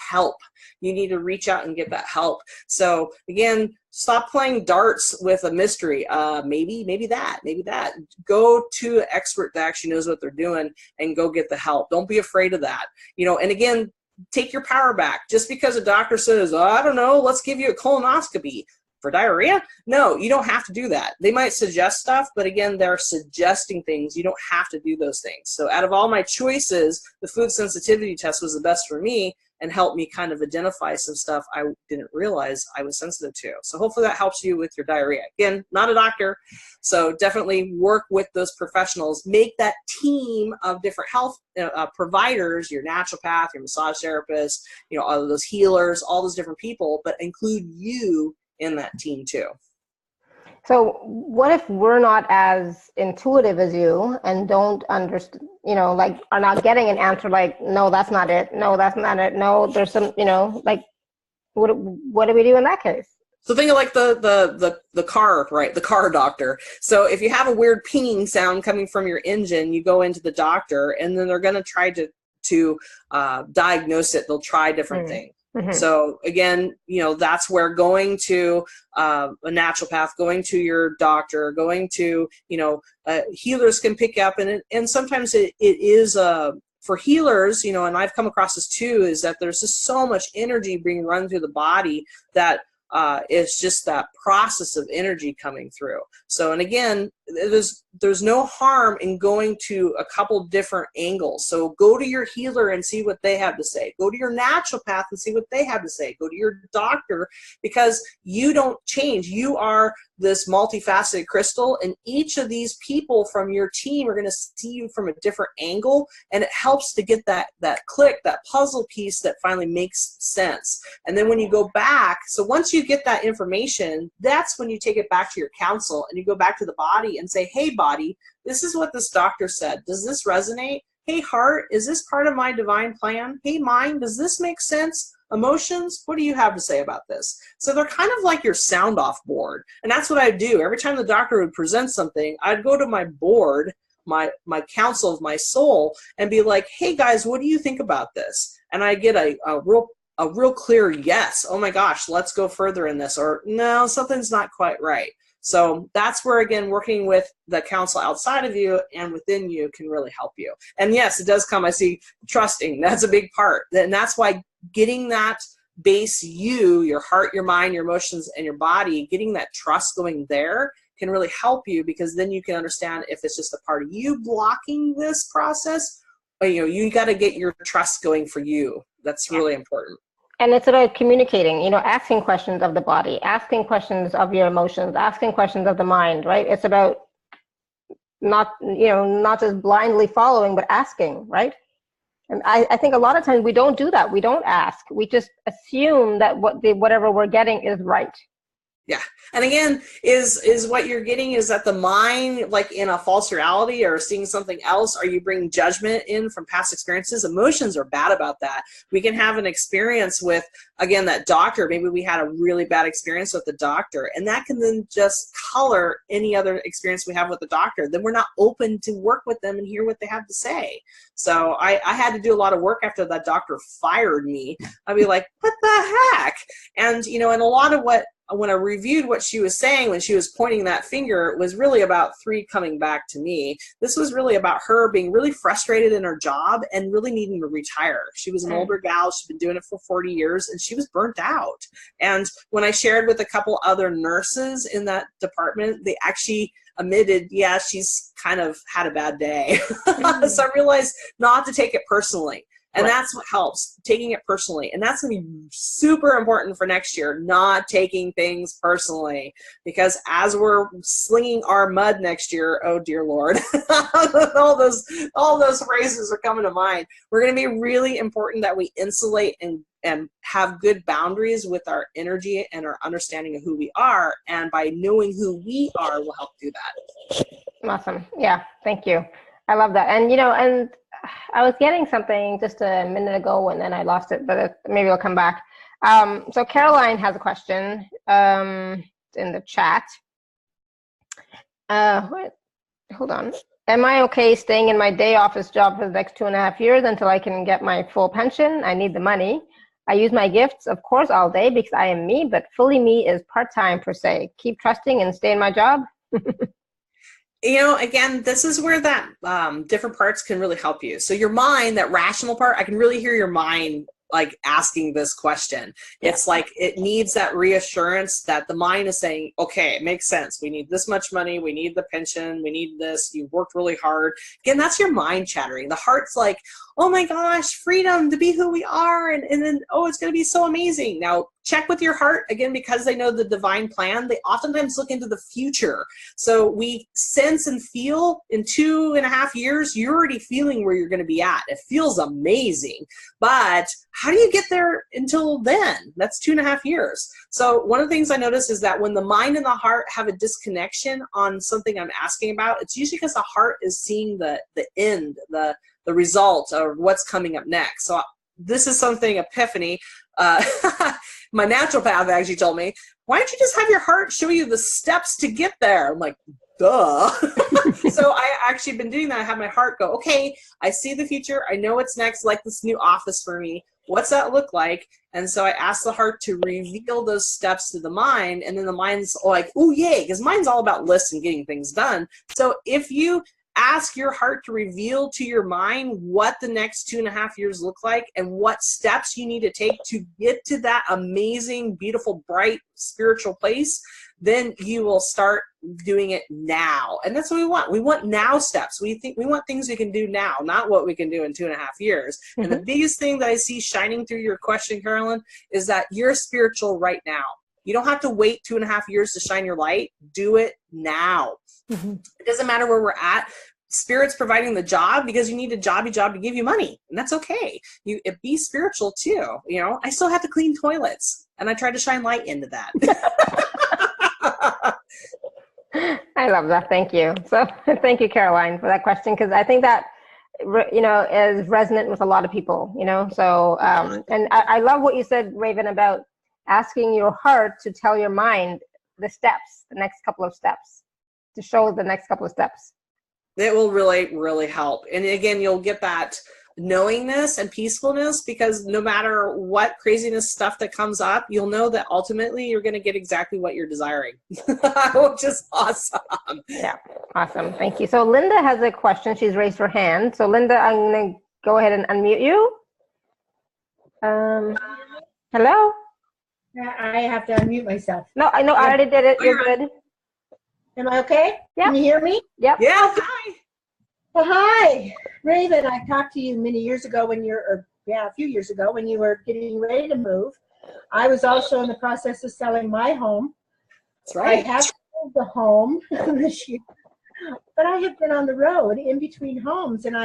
help. You need to reach out and get that help. So again, stop playing darts with a mystery. Maybe that. Go to an expert that actually knows what they're doing and go get the help. Don't be afraid of that. And again, take your power back. Just because a doctor says, oh, I don't know, let's give you a colonoscopy for diarrhea. No, you don't have to do that. They might suggest stuff, but again, they're suggesting things. You don't have to do those things. So out of all my choices, the food sensitivity test was the best for me and helped me kind of identify some stuff I didn't realize I was sensitive to. So hopefully that helps you with your diarrhea. Again, not a doctor, so definitely work with those professionals. Make that team of different health providers, your naturopath, your massage therapist, you know, all of those healers, all those different people, but include you in that team too. So what if we're not as intuitive as you and don't understand, you know, like are not getting an answer like, no, that's not it. No, that's not it. No, there's some, you know, like what do we do in that case? So think of like the car, right? The car doctor. So if you have a weird pinging sound coming from your engine, you go into the doctor and then they're going to try to diagnose it. They'll try different things. Mm-hmm. So again, you know, that's where going to a naturopath, going to your doctor, going to, you know, healers can pick up, and sometimes it is for healers, you know, and I've come across this too, is that there's just so much energy being run through the body that it's just that process of energy coming through. So, and again, there's no harm in going to a couple different angles. So go to your healer and see what they have to say. Go to your naturopath and see what they have to say. Go to your doctor, because you don't change. You are this multifaceted crystal, and each of these people from your team are going to see you from a different angle, and it helps to get that click, that puzzle piece that finally makes sense. And then when you go back, so once you get that information, that's when you take it back to your counsel and you go back to the body and say, hey body, this is what this doctor said. Does this resonate? Hey heart, is this part of my divine plan? Hey mind, does this make sense? Emotions, what do you have to say about this? So they're kind of like your sound off board. And that's what I do. Every time the doctor would present something, I'd go to my board, my council of my soul, and be like, hey guys, what do you think about this? And I get a real clear yes. Oh my gosh, let's go further in this. Or no, something's not quite right. So that's where, again, working with the counsel outside of you and within you can really help you. And yes, it does come, I see, trusting. That's a big part. And that's why getting that base you, your heart, your mind, your emotions, and your body, getting that trust going there can really help you, because then you can understand if it's just a part of you blocking this process, or, you know, you got to get your trust going for you. That's really important. And it's about communicating, you know, asking questions of the body, asking questions of your emotions, asking questions of the mind, right? It's about not just blindly following, but asking, right? And I think a lot of times we don't do that. We don't ask. We just assume that whatever we're getting is right. Yeah. And again, is what you're getting is that the mind, like in a false reality or seeing something else, or you bring judgment in from past experiences. Emotions are bad about that. We can have an experience with, again, that doctor. Maybe we had a really bad experience with the doctor, and that can then just color any other experience we have with the doctor. Then we're not open to work with them and hear what they have to say. So I had to do a lot of work after that doctor fired me. I'd be like, what the heck? And, you know, and a lot of when I reviewed what she was saying when she was pointing that finger, it was really about 3 coming back to me. This was really about her being really frustrated in her job and really needing to retire. She was an older gal. She'd been doing it for 40 years, and she was burnt out. And when I shared with a couple other nurses in that department, they actually admitted, yeah, she's kind of had a bad day. So I realized not to take it personally. And that's what helps, taking it personally. And that's going to be super important for next year, not taking things personally. Because as we're slinging our mud next year, oh dear Lord, all those phrases are coming to mind. We're going to be really important that we insulate and have good boundaries with our energy and our understanding of who we are. And by knowing who we are will help do that. Awesome. Yeah, thank you. I love that. And, you know, and I was getting something just a minute ago and then I lost it, but maybe it'll come back. So Caroline has a question in the chat. Hold on. Am I okay staying in my day office job for the next 2.5 years until I can get my full pension? I need the money. I use my gifts, of course, all day because I am me, but fully me is part-time per se. Keep trusting and stay in my job. You know, again, this is where that different parts can really help you. So your mind, that rational part, I can really hear your mind like asking this question. It's like it needs that reassurance that the mind is saying, okay, it makes sense. We need this much money. We need the pension. We need this. You've worked really hard. Again, that's your mind chattering. The heart's like, oh my gosh, freedom to be who we are. And then, oh, it's going to be so amazing. Now, check with your heart, again, because they know the divine plan. They oftentimes look into the future. So we sense and feel in 2.5 years, you're already feeling where you're going to be at. It feels amazing. But how do you get there until then? That's 2.5 years. So one of the things I notice is that when the mind and the heart have a disconnection on something I'm asking about, it's usually because the heart is seeing the end, the result of what's coming up next. So this is something, epiphany, my naturopath actually told me, why don't you just have your heart show you the steps to get there? I'm like, duh. So I actually been doing that. I have my heart go, okay, I see the future. I know what's next, like this new office for me. What's that look like? And so I ask the heart to reveal those steps to the mind, and then the mind's like, oh yay, because mind's all about lists and getting things done. So if you ask your heart to reveal to your mind what the next 2.5 years look like and what steps you need to take to get to that amazing, beautiful, bright, spiritual place, then you will start doing it now. And that's what we want. We want now steps. We want things we can do now, not what we can do in 2.5 years. Mm-hmm. And the biggest thing that I see shining through your question, Carolyn, is that you're spiritual right now. You don't have to wait 2.5 years to shine your light. Do it now. Mm-hmm. It doesn't matter where we're at. Spirit's providing the job because you need a jobby job to give you money, and that's okay. It be spiritual too. You know, I still have to clean toilets, and I try to shine light into that. I love that. Thank you. So thank you, Caroline, for that question, because I think that, you know, is resonant with a lot of people, you know. So and I love what you said, Raven, about asking your heart to tell your mind the steps, the next couple of steps, to show the next couple of steps. It will really, really help. And again, you'll get that knowingness and peacefulness, because no matter what craziness stuff that comes up, you'll know that ultimately you're going to get exactly what you're desiring, which is awesome. Yeah, awesome. Thank you. So Linda has a question. She's raised her hand. So Linda, I'm going to go ahead and unmute you. Hello? I have to unmute myself. No, I know. I already did it. You're good. Am I okay? Yeah. Can you hear me? Yep. Yeah. Hi. Well, hi, Raven. I talked to you many years ago a few years ago when you were getting ready to move. I was also in the process of selling my home. That's right. I have sold the home this year, but I have been on the road in between homes, and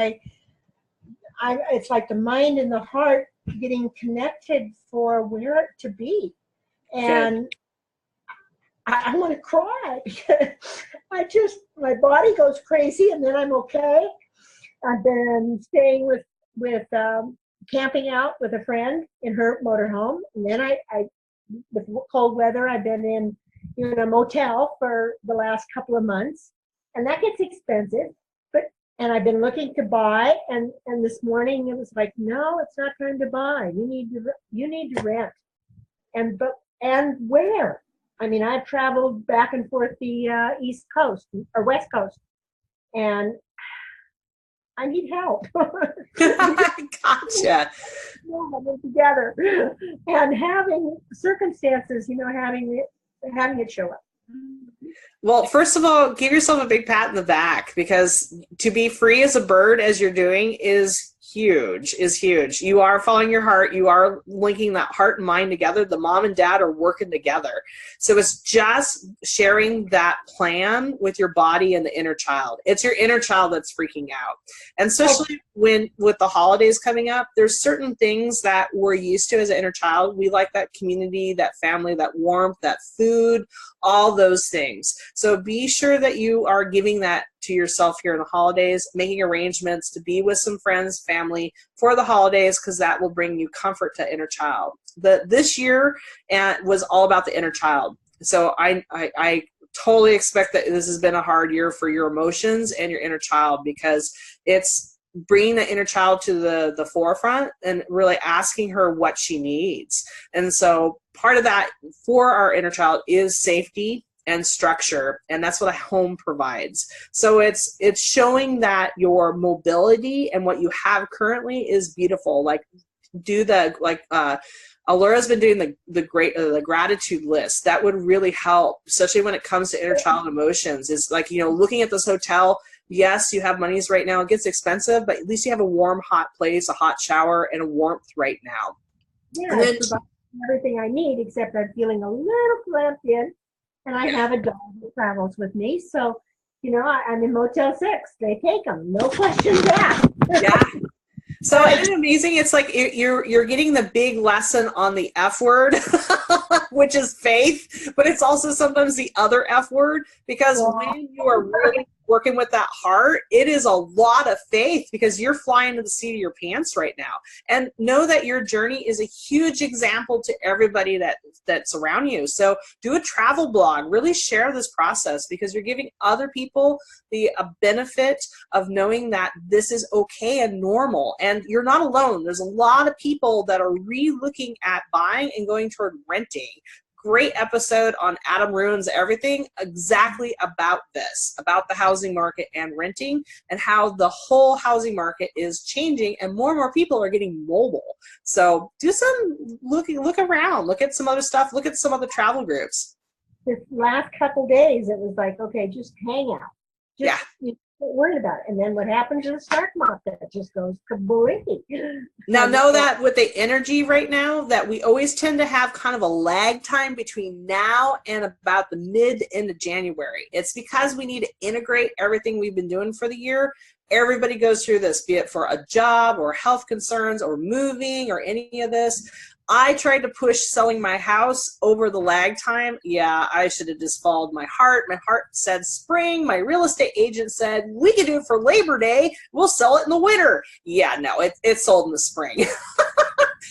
it's like the mind and the heart getting connected for where to be, and. Good. I want to cry because my body goes crazy, and then I'm okay. I've been staying with camping out with a friend in her motorhome, and then I with cold weather, I've been in a motel for the last couple of months, and that gets expensive. And I've been looking to buy, and this morning it was like, no, it's not time to buy. You need to rent, and where? I mean, I've traveled back and forth the East Coast or West Coast, and I need help. Gotcha. Together, and having circumstances, having it show up. Well, first of all, give yourself a big pat in the back, because to be free as a bird, as you're doing, is huge. You are following your heart. You are linking that heart and mind together. The mom and dad are working together. So it's just sharing that plan with your body and the inner child. It's your inner child that's freaking out. And especially with the holidays coming up, there's certain things that we're used to as an inner child. We like that community, that family, that warmth, that food, all those things. So be sure that you are giving that to yourself here in the holidays, making arrangements to be with some friends, family for the holidays, because that will bring you comfort to inner child. This year was all about the inner child. So I totally expect that this has been a hard year for your emotions and your inner child, because it's bringing the inner child to the forefront and really asking her what she needs. And so part of that for our inner child is safety and structure, and that's what a home provides. So it's showing that your mobility and what you have currently is beautiful. Like, do the, like, Allura's been doing the gratitude list. That would really help, especially when it comes to inner child emotions. Is like, looking at this hotel. Yes, you have monies right now. It gets expensive, but at least you have a warm, hot place, a hot shower, and a warmth right now. Yeah, And then, it's about everything I need, except I'm feeling a little clamped in, and I have a dog that travels with me. So, I'm in Motel 6. They take them, no questions asked. yeah. So isn't it amazing? It's like you're getting the big lesson on the F word, which is faith, but it's also sometimes the other F word, because when you are really working with that heart, it is a lot of faith, because you're flying to the seat of your pants right now. And know that your journey is a huge example to everybody that's around you. So do a travel blog, really share this process, because you're giving other people the benefit of knowing that this is okay and normal. And you're not alone. There's a lot of people that are re-looking at buying and going toward renting. Great episode on Adam Ruins Everything, exactly about this, about the housing market and renting, and how the whole housing market is changing and more people are getting mobile. So do some look around, look at some other stuff, look at some other travel groups. This last couple days, it was like, okay, just hang out. You don't worry about it. And then what happens in the stock market? It just goes kabooey. Now, know that with the energy right now, that we always tend to have kind of a lag time between now and about the end of January. It's because we need to integrate everything we've been doing for the year. Everybody goes through this, be it for a job or health concerns or moving or any of this. I tried to push selling my house over the lag time. Yeah, I should have just followed my heart. My heart said spring. My real estate agent said, we can do it for Labor Day. We'll sell it in the winter. Yeah, no, it's sold in the spring.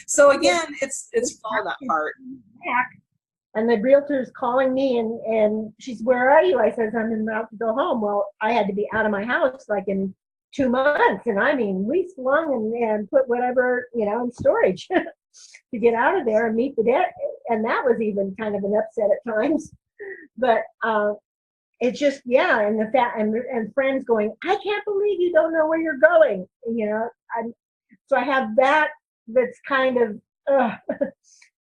So again, it's following that heart. And the realtor's calling me and she's, where are you? I says, I'm about to go home. Well, I had to be out of my house like in 2 months. And I mean, we swung and put whatever, in storage. To get out of there and meet the debt. And that was even kind of an upset at times. But it's just, and the fact, and friends going, I can't believe you don't know where you're going. So I have that's kind of,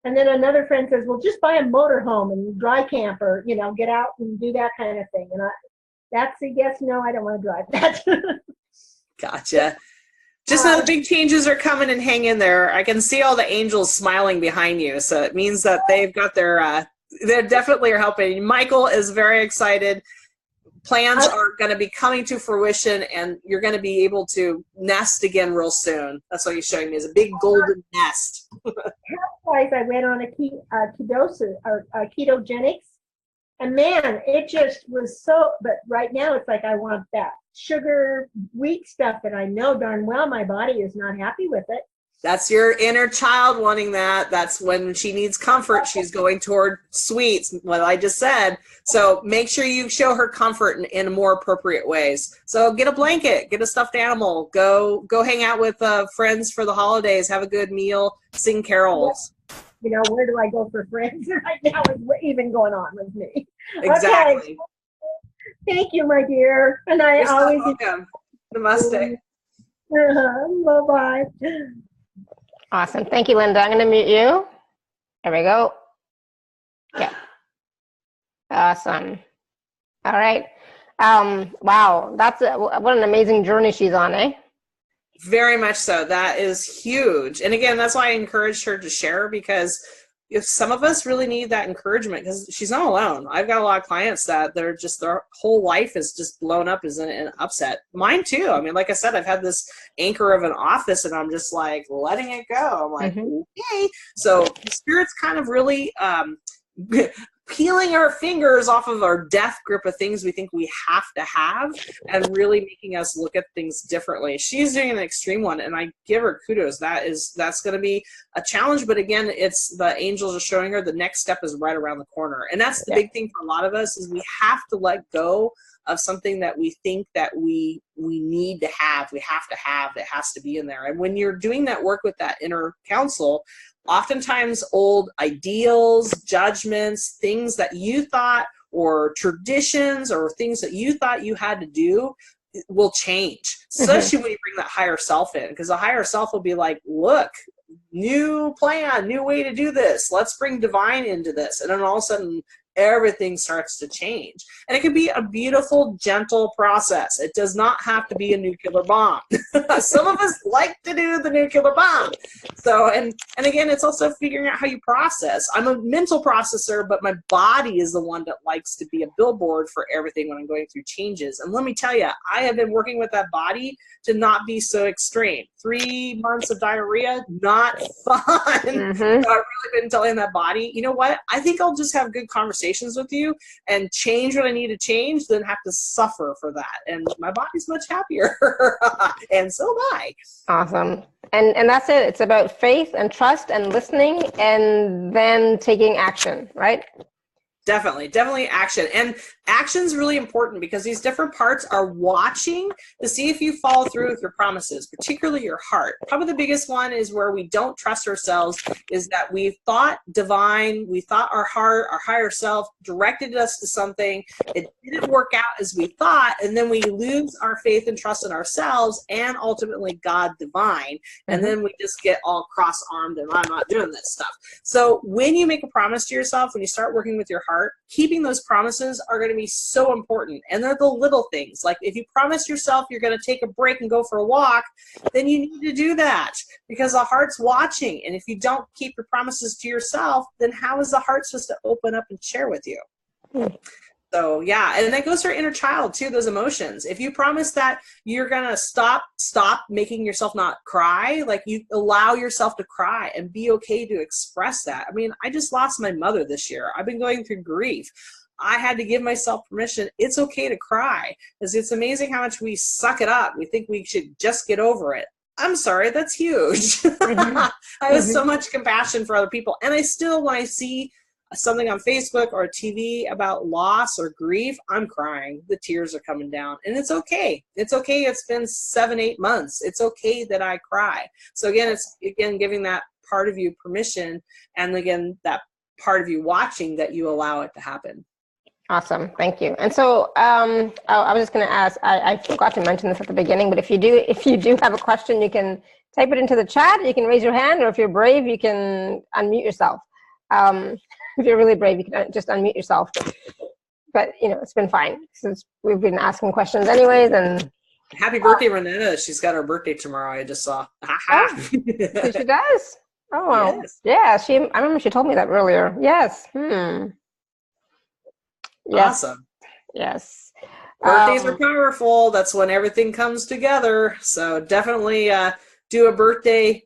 and then another friend says, well, just buy a motorhome and dry camp, or, get out and do that kind of thing. And that's a yes, no, I don't want to drive that. Gotcha. Just know the big changes are coming, and hang in there. I can see all the angels smiling behind you. So it means that they've got they definitely are helping. Michael is very excited. Plans are going to be coming to fruition, and you're going to be able to nest again real soon. That's what he's showing me, is a big golden nest. Health-wise, I went on a ketosis or ketogenics, and man, it just was so, but right now it's like I want that sugar, wheat stuff that I know darn well my body is not happy with it. That's your inner child wanting that. That's when she needs comfort. She's going toward sweets, what I just said. So make sure you show her comfort in more appropriate ways. So get a blanket, get a stuffed animal, go hang out with friends for the holidays, have a good meal, sing carols. Where do I go for friends right now is even going on with me. Exactly. Okay. Thank you, my dear. And You're so welcome. Namaste. Bye-bye. Awesome. Thank you, Linda. I'm going to mute you. There we go. Okay. Awesome. All right. Wow. What an amazing journey she's on, eh? Very much so. That is huge. And again, that's why I encouraged her to share, because if some of us really need that encouragement, because she's not alone. I've got a lot of clients that their whole life is just blown up, is an upset. Mine too. I mean, like I said, I've had this anchor of an office and I'm just like letting it go. I'm like, okay. So the Spirit's kind of really peeling our fingers off of our death grip of things we think we have to have, and really making us look at things differently. She's doing an extreme one, and I give her kudos. That's going to be a challenge, but again, it's the angels are showing her the next step is right around the corner. And that's the big thing for a lot of us, is we have to let go of something that we think that we need to have. We have to have. It has to be in there. And when you're doing that work with that inner counsel, oftentimes old ideals, judgments, things that you thought, or traditions, or things that you thought you had to do will change, especially when you bring that higher self in, because the higher self will be like, look, new plan, new way to do this. Let's bring divine into this. And then all of a sudden, everything starts to change. And it can be a beautiful, gentle process. It does not have to be a nuclear bomb. Some of us like to do the nuclear bomb. So, and again, it's also figuring out how you process. I'm a mental processor, but my body is the one that likes to be a billboard for everything when I'm going through changes. And let me tell you, I have been working with that body to not be so extreme. 3 months of diarrhea, not fun. Mm-hmm. So I've really been telling that body, you know what? I think I'll just have good conversations with you and change what I need to change than have to suffer for that. And my body's much happier. And so am I. Awesome. And that's it. It's about faith and trust and listening and then taking action, right? Definitely action. And action's really important because these different parts are watching to see if you follow through with your promises, particularly your heart. Probably the biggest one is where we don't trust ourselves, is that we thought divine, we thought our heart, our higher self directed us to something. It didn't work out as we thought, and then we lose our faith and trust in ourselves and ultimately God divine. And then we just get all cross-armed and I'm not doing this stuff. So when you make a promise to yourself, when you start working with your heart, keeping those promises are going to be so important. And they're the little things. Like if you promise yourself you're going to take a break and go for a walk, then you need to do that because the heart's watching. And if you don't keep your promises to yourself, then how is the heart supposed to open up and share with you? So yeah, and that goes for inner child too, those emotions. If you promise that you're gonna stop making yourself not cry, like you allow yourself to cry and be okay to express that. I mean, I just lost my mother this year. I've been going through grief. I had to give myself permission. It's okay to cry because it's amazing how much we suck it up. We think we should just get over it. I'm sorry, that's huge. I have so much compassion for other people. And I still, when I see something on Facebook or TV about loss or grief, I'm crying. The tears are coming down. And it's okay. It's okay. It's been 7-8 months. It's okay that I cry. So again, it's giving that part of you permission. And again, that part of you watching that you allow it to happen. Awesome. Thank you. And so I was just going to ask, I forgot to mention this at the beginning, but if you do have a question, you can type it into the chat. You can raise your hand, or if you're brave, you can unmute yourself. If you're really brave, you can just unmute yourself. But, you know, it's been fine since we've been asking questions anyways. And happy birthday, Renetta. She's got her birthday tomorrow. I just saw. Oh, she does? Oh, well. Yes. Yeah, I remember she told me that earlier. Yes. Yes. Awesome. Yes. Birthdays are powerful. That's when everything comes together. So definitely do a birthday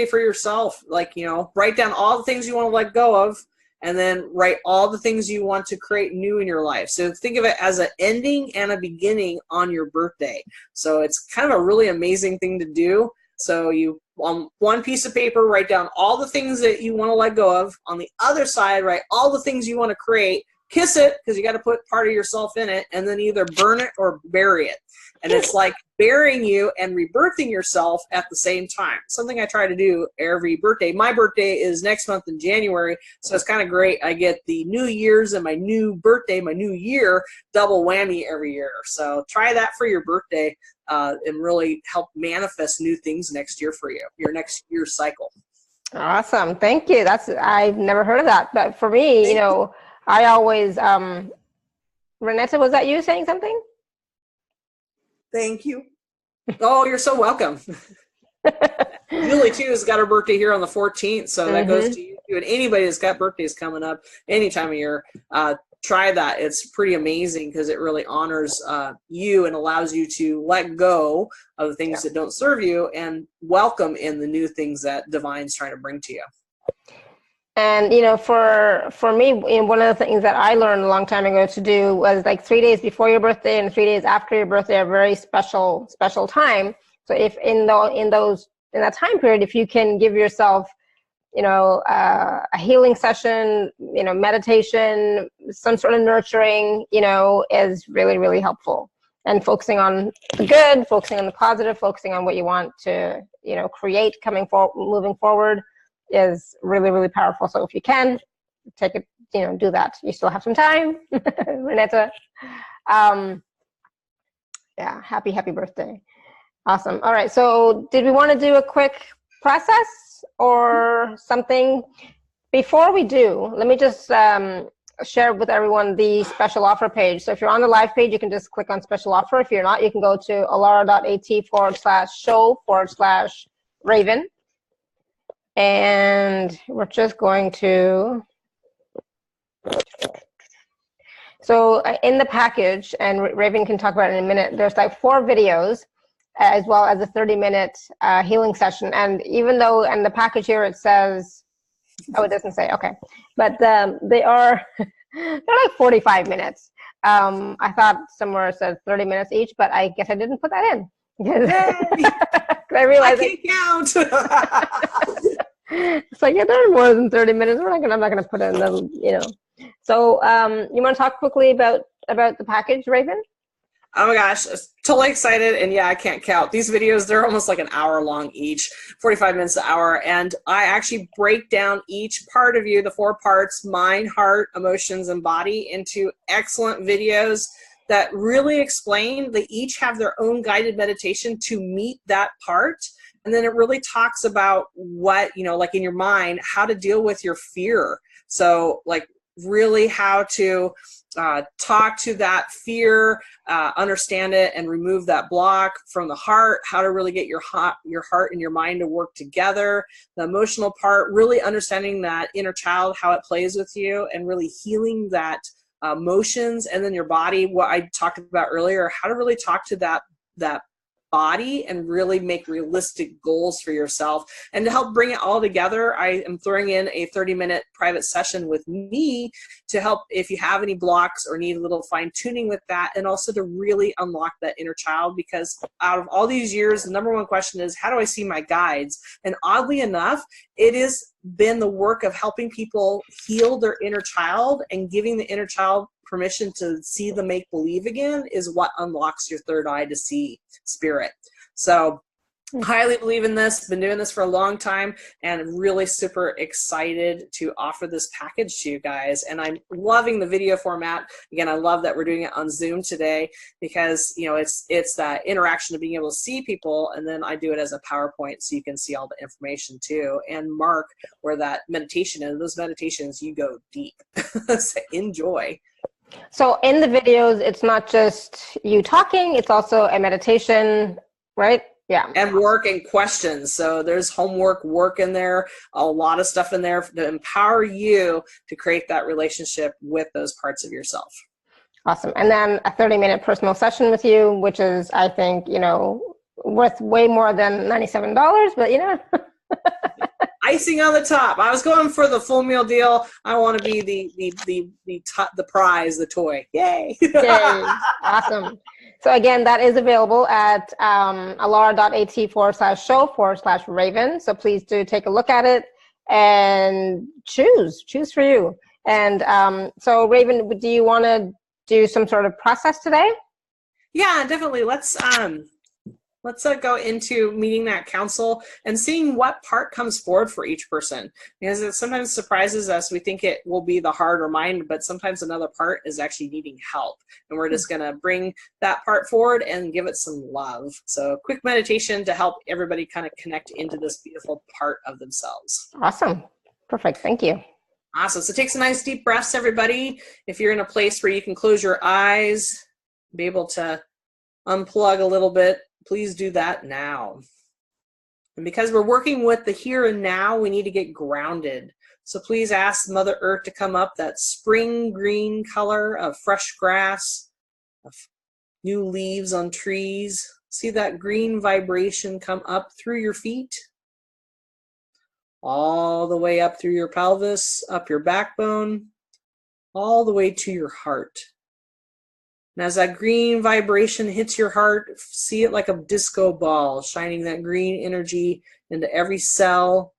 for yourself. Like, you know, write down all the things you want to let go of, and then write all the things you want to create new in your life. So think of it as an ending and a beginning on your birthday. So it's kind of a really amazing thing to do. So you, on one piece of paper, write down all the things that you want to let go of. On the other side, write all the things you want to create. Kiss it, because you got to put part of yourself in it, and then either burn it or bury it. And it's like burying you and rebirthing yourself at the same time. Something I try to do every birthday. My birthday is next month in January, so it's kind of great. I get the New Year's and my new birthday, my new year, double whammy every year. So try that for your birthday and really help manifest new things next year for you, your next year's cycle. Awesome. Thank you. I've never heard of that. But for me, you know, I always, Renetta, was that you saying something? Thank you. Oh, you're so welcome. Julie, too, has got her birthday here on the 14th, so that goes to you, too. And anybody that's got birthdays coming up any time of year, try that. It's pretty amazing because it really honors you and allows you to let go of the things that don't serve you and welcome in the new things that Divine's trying to bring to you. And, you know, for me, one of the things that I learned a long time ago to do was like 3 days before your birthday and 3 days after your birthday are very special time. So if in that time period, if you can give yourself, you know, a healing session, you know, meditation, some sort of nurturing, you know, is really, really helpful. And focusing on the good, focusing on the positive, focusing on what you want to, you know, create moving forward is really, really powerful. So if you can, take it, you know, do that. You still have some time, Renetta. Yeah, happy birthday. Awesome. All right, so did we want to do a quick process minutes or something. Before we do, let me just share with everyone the special offer page. So if you're on the live page, you can just click on special offer. If you're not, you can go to alara.at/show/Raven. And we're just going to, so in the package, and Raven can talk about it in a minute, there's like 4 videos as well as a 30-minute healing session. And even though in the package here it says, oh, it doesn't say, okay. But they are, they're like 45 minutes. I thought somewhere it says 30 minutes each, but I guess I didn't put that in. I realized I can't count. It's like, yeah, there are more than 30 minutes. I'm not gonna put in the, you know. So you want to talk quickly about the package, Raven? Oh my gosh, totally excited. And yeah, I can't count. These videos, they're almost like an hour long each, 45 minutes an hour. And I actually break down each part of you, the 4 parts, mind, heart, emotions, and body, into excellent videos that really explain. They each have their own guided meditation to meet that part. And then it really talks about what, you know, like in your mind, how to deal with your fear. So like really how to talk to that fear, understand it, and remove that block from the heart, how to really get your heart and your mind to work together. The emotional part, really understanding that inner child, how it plays with you, and really healing that emotions. And then your body, what I talked about earlier, how to really talk to that body and really make realistic goals for yourself. And to help bring it all together, I am throwing in a 30-minute private session with me to help if you have any blocks or need a little fine tuning with that, and also to really unlock that inner child. Because out of all these years, the number 1 question is, how do I see my guides? And oddly enough, it has been the work of helping people heal their inner child and giving the inner child permission to see the make-believe again is what unlocks your third eye to see spirit. So highly believe in this, been doing this for a long time, and really super excited to offer this package to you guys. And I'm loving the video format. Again, I love that we're doing it on Zoom today, because you know it's that interaction of being able to see people, and then I do it as a PowerPoint so you can see all the information too, and mark where that meditation is. Those meditations, you go deep. So enjoy. So in the videos, it's not just you talking, it's also a meditation, right? Yeah. And work and questions. So there's homework, work in there, a lot of stuff in there to empower you to create that relationship with those parts of yourself. Awesome. And then a 30-minute personal session with you, which is, I think, you know, worth way more than $97, but you know. Icing on the top. I was going for the full meal deal. I want to be the prize, the toy. Yay! Yay. Awesome. So again, that is available at alara.at/show/Raven. So please do take a look at it and choose for you. And so Raven, do you want to do some sort of process today? Yeah, definitely. Let's go into meeting that counsel and seeing what part comes forward for each person, because it sometimes surprises us. We think it will be the heart or mind, but sometimes another part is actually needing help, and we're just going to bring that part forward and give it some love. So quick meditation to help everybody kind of connect into this beautiful part of themselves. Awesome. Perfect. Thank you. Awesome. So take some nice deep breaths, everybody. If you're in a place where you can close your eyes, be able to unplug a little bit, please do that now. And because we're working with the here and now, we need to get grounded. So please ask Mother Earth to come up, that spring green color of fresh grass, of new leaves on trees. See that green vibration come up through your feet, all the way up through your pelvis, up your backbone, all the way to your heart. And as that green vibration hits your heart, see it like a disco ball, shining that green energy into every cell,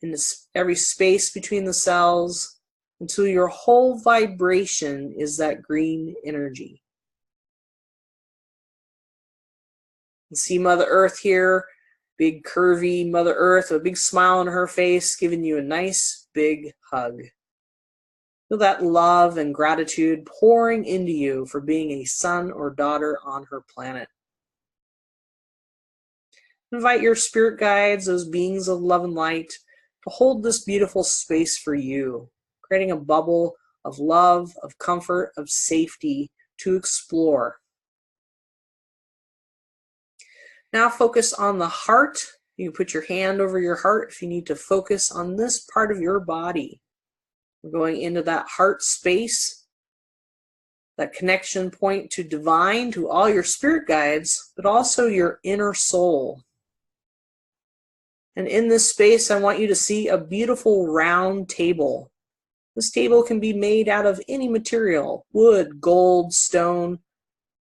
into every space between the cells, until your whole vibration is that green energy. And see Mother Earth here, big curvy Mother Earth with a big smile on her face, giving you a nice big hug. Feel that love and gratitude pouring into you for being a son or daughter on her planet. Invite your spirit guides, those beings of love and light, to hold this beautiful space for you, creating a bubble of love, of comfort, of safety to explore. Now focus on the heart. You can put your hand over your heart if you need to focus on this part of your body. We're going into that heart space, that connection point to divine, to all your spirit guides, but also your inner soul. And in this space, I want you to see a beautiful round table. This table can be made out of any material, wood, gold, stone,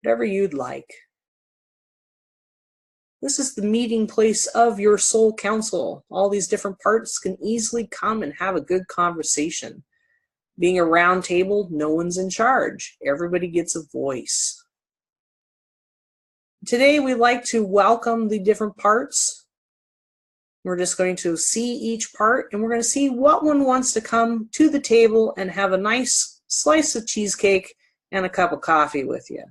whatever you'd like. This is the meeting place of your soul council. All these different parts can easily come and have a good conversation. Being a round table, no one's in charge. Everybody gets a voice. Today, we like to welcome the different parts. We're just going to see each part, and we're going to see what one wants to come to the table and have a nice slice of cheesecake and a cup of coffee with you.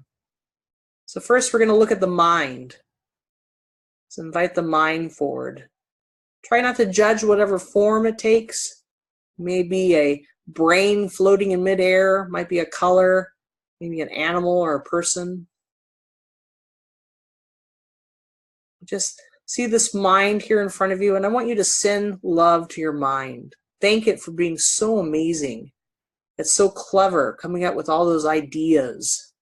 So first, we're going to look at the mind. So invite the mind forward. Try not to judge whatever form it takes. Maybe a brain floating in midair, might be a color, maybe an animal or a person. Just see this mind here in front of you, and I want you to send love to your mind. Thank it for being so amazing. It's so clever, coming up with all those ideas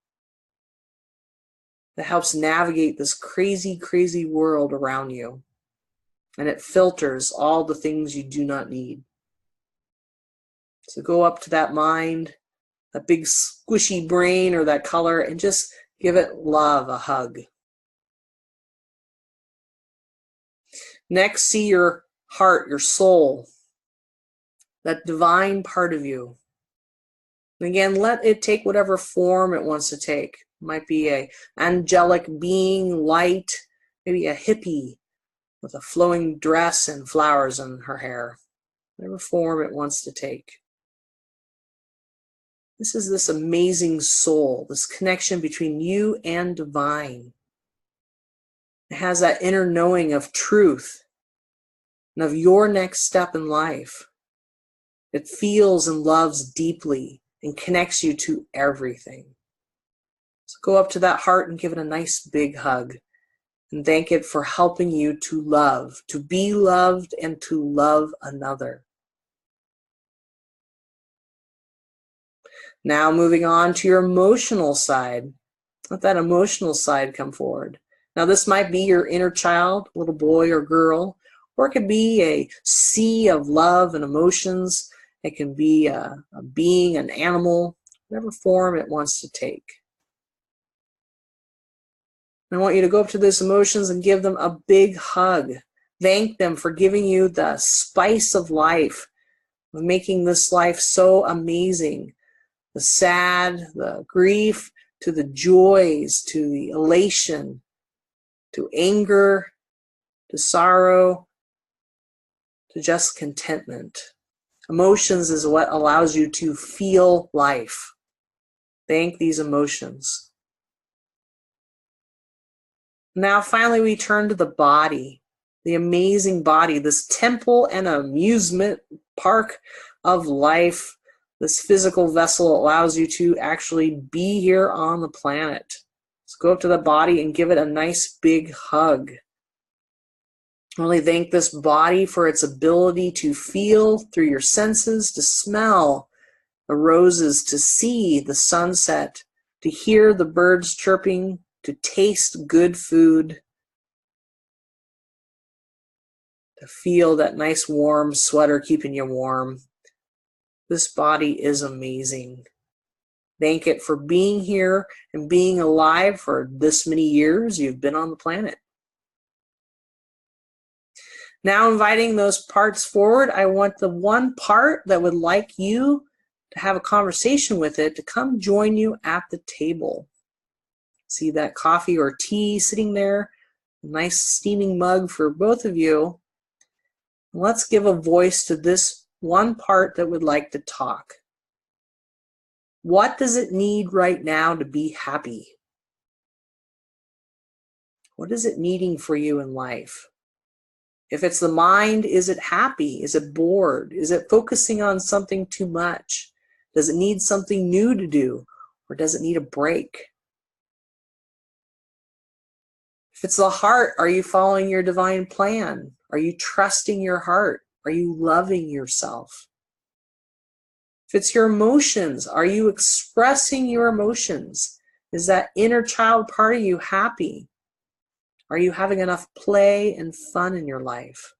that helps navigate this crazy, crazy world around you. And it filters all the things you do not need. So go up to that mind, that big squishy brain or that color, and just give it love, a hug. Next, see your heart, your soul, that divine part of you. And again, let it take whatever form it wants to take. It might be an angelic being, light, maybe a hippie with a flowing dress and flowers in her hair. Whatever form it wants to take. This is this amazing soul, this connection between you and divine. It has that inner knowing of truth and of your next step in life. It feels and loves deeply and connects you to everything. So go up to that heart and give it a nice big hug and thank it for helping you to love, to be loved, and to love another. Now moving on to your emotional side. Let that emotional side come forward. Now this might be your inner child, little boy or girl, or it could be a sea of love and emotions. It can be a being, an animal, whatever form it wants to take. I want you to go up to those emotions and give them a big hug. Thank them for giving you the spice of life, of making this life so amazing. The sad, the grief, to the joys, to the elation, to anger, to sorrow, to just contentment. Emotions is what allows you to feel life. Thank these emotions. Now finally we turn to the body, the amazing body, this temple and amusement park of life. This physical vessel allows you to actually be here on the planet. So go up to the body and give it a nice big hug. Really thank this body for its ability to feel through your senses, to smell the roses, to see the sunset, to hear the birds chirping, to taste good food, to feel that nice warm sweater keeping you warm. This body is amazing. Thank it for being here and being alive for this many years you've been on the planet. Now inviting those parts forward, I want the one part that would like you to have a conversation with it to come join you at the table. See that coffee or tea sitting there, a nice steaming mug for both of you. Let's give a voice to this one part that would like to talk. What does it need right now to be happy? What is it needing for you in life? If it's the mind, is it happy? Is it bored? Is it focusing on something too much? Does it need something new to do? Or does it need a break? If it's the heart, are you following your divine plan? Are you trusting your heart? Are you loving yourself? If it's your emotions, are you expressing your emotions? Is that inner child part of you happy? Are you having enough play and fun in your life?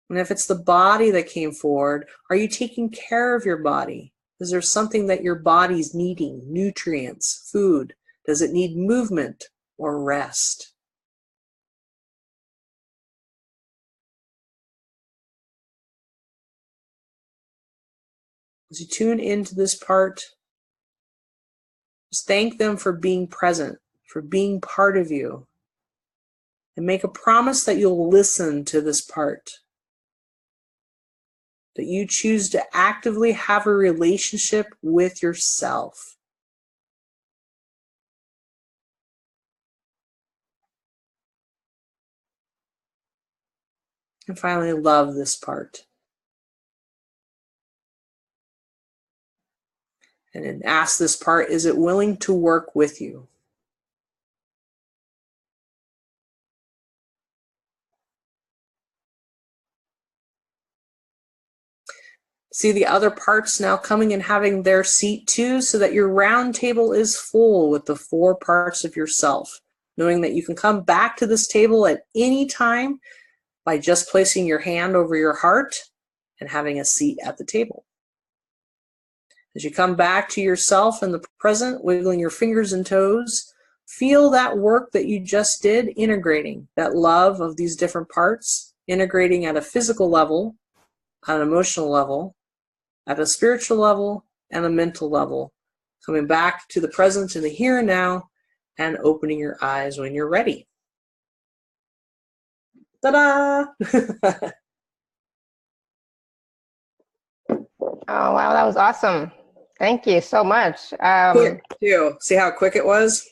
And if it's the body that came forward, are you taking care of your body? Is there something that your body's needing? Nutrients, food? Does it need movement or rest? As you tune into this part, just thank them for being present, for being part of you. And make a promise that you'll listen to this part. That you choose to actively have a relationship with yourself. And finally, love this part. And then ask this part, is it willing to work with you? See the other parts now coming and having their seat too, so that your round table is full with the 4 parts of yourself, knowing that you can come back to this table at any time by just placing your hand over your heart and having a seat at the table. As you come back to yourself in the present, wiggling your fingers and toes, feel that work that you just did, integrating that love of these different parts, integrating at a physical level, at an emotional level, at a spiritual level, and a mental level, coming back to the present in the here and now, and opening your eyes when you're ready. Ta-da! Oh, wow, that was awesome. Thank you so much. Quick, too. See how quick it was?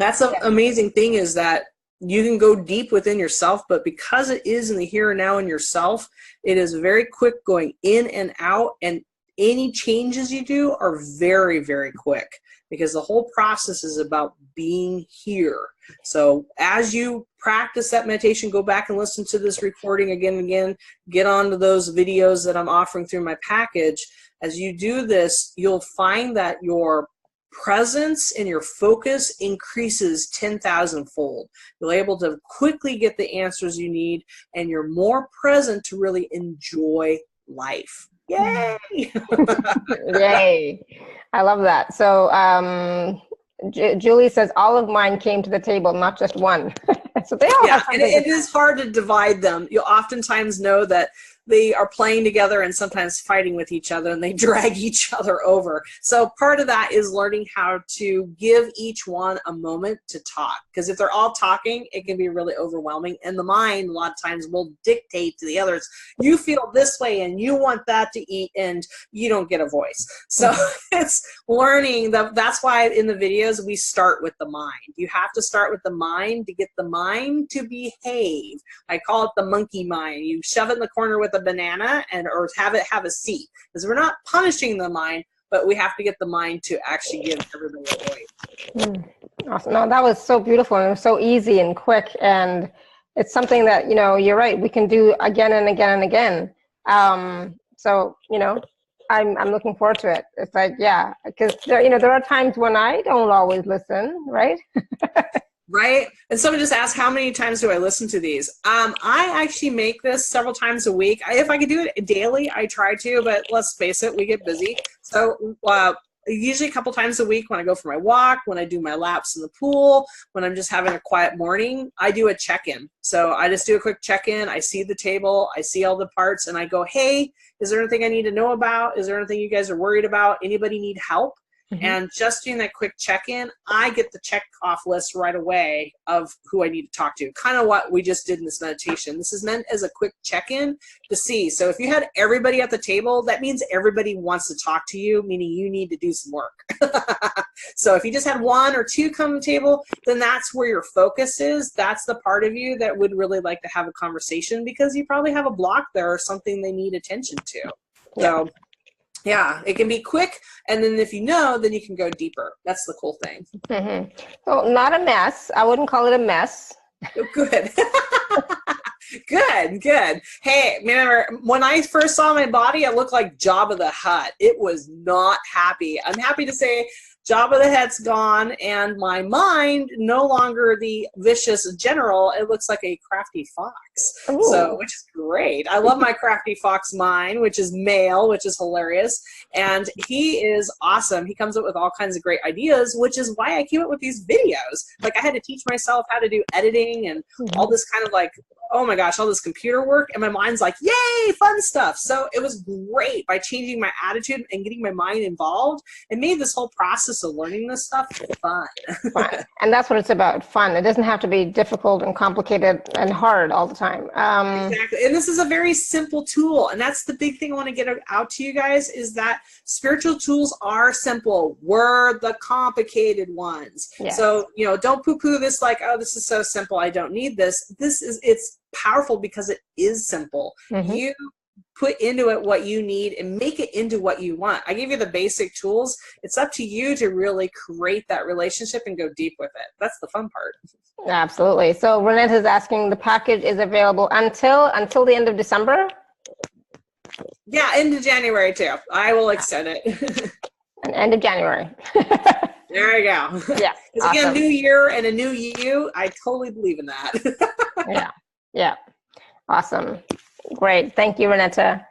That's the amazing thing, is that you can go deep within yourself, but because it is in the here and now in yourself, it is very quick going in and out, and any changes you do are very, very quick, because the whole process is about being here. So as you practice that meditation, go back and listen to this recording again and again, get onto those videos that I'm offering through my package. As you do this, you'll find that your presence and your focus increases 10,000-fold. You're able to quickly get the answers you need, and you're more present to really enjoy life. Yay! Yay. I love that. So Julie says all of mine came to the table, not just one. So they all have and something. it is hard to divide them. You'll oftentimes know that they are playing together and sometimes fighting with each other, and they drag each other over. So part of that is learning how to give each one a moment to talk. Because if they're all talking, it can be really overwhelming. And the mind, a lot of times, will dictate to the others, you feel this way and you want that to eat, and you don't get a voice. So it's learning. That's why in the videos, we start with the mind. You have to start with the mind to get the mind to behave. I call it the monkey mind. You shove it in the corner with a banana or have it have a seat, because we're not punishing the mind, but we have to get the mind to actually give everybody a voice. Awesome. No, that was so beautiful, and it was so easy and quick, and it's something that, you're right, we can do again and again and again. So I'm looking forward to it. It's like, yeah, because there are times when I don't always listen, right? Right? And someone just asked, how many times do I listen to these? I actually make this several times a week. If I could do it daily, I try to, but let's face it, we get busy. So usually a couple times a week, when I go for my walk, when I do my laps in the pool, when I'm just having a quiet morning, I do a check-in. So I just do a quick check-in. I see the table, I see all the parts, and I go, hey, is there anything I need to know about? Is there anything you guys are worried about? Anybody need help? And just doing that quick check-in, I get the check off list right away of who I need to talk to. Kind of what we just did in this meditation. This is meant as a quick check-in to see. So if you had everybody at the table, that means everybody wants to talk to you, meaning you need to do some work. So if you just had one or two come to the table, then that's where your focus is. That's the part of you that would really like to have a conversation, because you probably have a block there or something they need attention to. So yeah, it can be quick, and then if you know, then you can go deeper. That's the cool thing. So not a mess. I wouldn't call it a mess. Oh, good. Good. Hey, remember, when I first saw my body, it looked like Jabba the Hutt. It was not happy. I'm happy to say Jabba the Hutt's gone, and my mind, no longer the vicious general, it looks like a crafty fox. Ooh. So, which is great. I love my crafty fox mind, which is male, which is hilarious. And he is awesome. He comes up with all kinds of great ideas, which is why I came up with these videos. Like, I had to teach myself how to do editing and all this kind of like, oh my gosh, all this computer work, and my mind's like, yay, fun stuff. So it was great. By changing my attitude and getting my mind involved, it made this whole process of learning this stuff fun. Fun. And that's what it's about, fun. It doesn't have to be difficult and complicated and hard all the time. Exactly. And this is a very simple tool. And that's the big thing I want to get out to you guys, is that spiritual tools are simple. We're the complicated ones. Yes. So, don't poo-poo this like, oh, this is so simple, I don't need this. It's powerful because it is simple. You put into it what you need and make it into what you want. I gave you the basic tools. It's up to you to really create that relationship and go deep with it. That's the fun part. Absolutely. So Renette is asking, the package is available until the end of December? Yeah, into January too. I will extend it. And end of January. There you go. Yeah. Because again, new year and a new you, I totally believe in that. Yeah. Awesome. Great. Thank you, Renetta.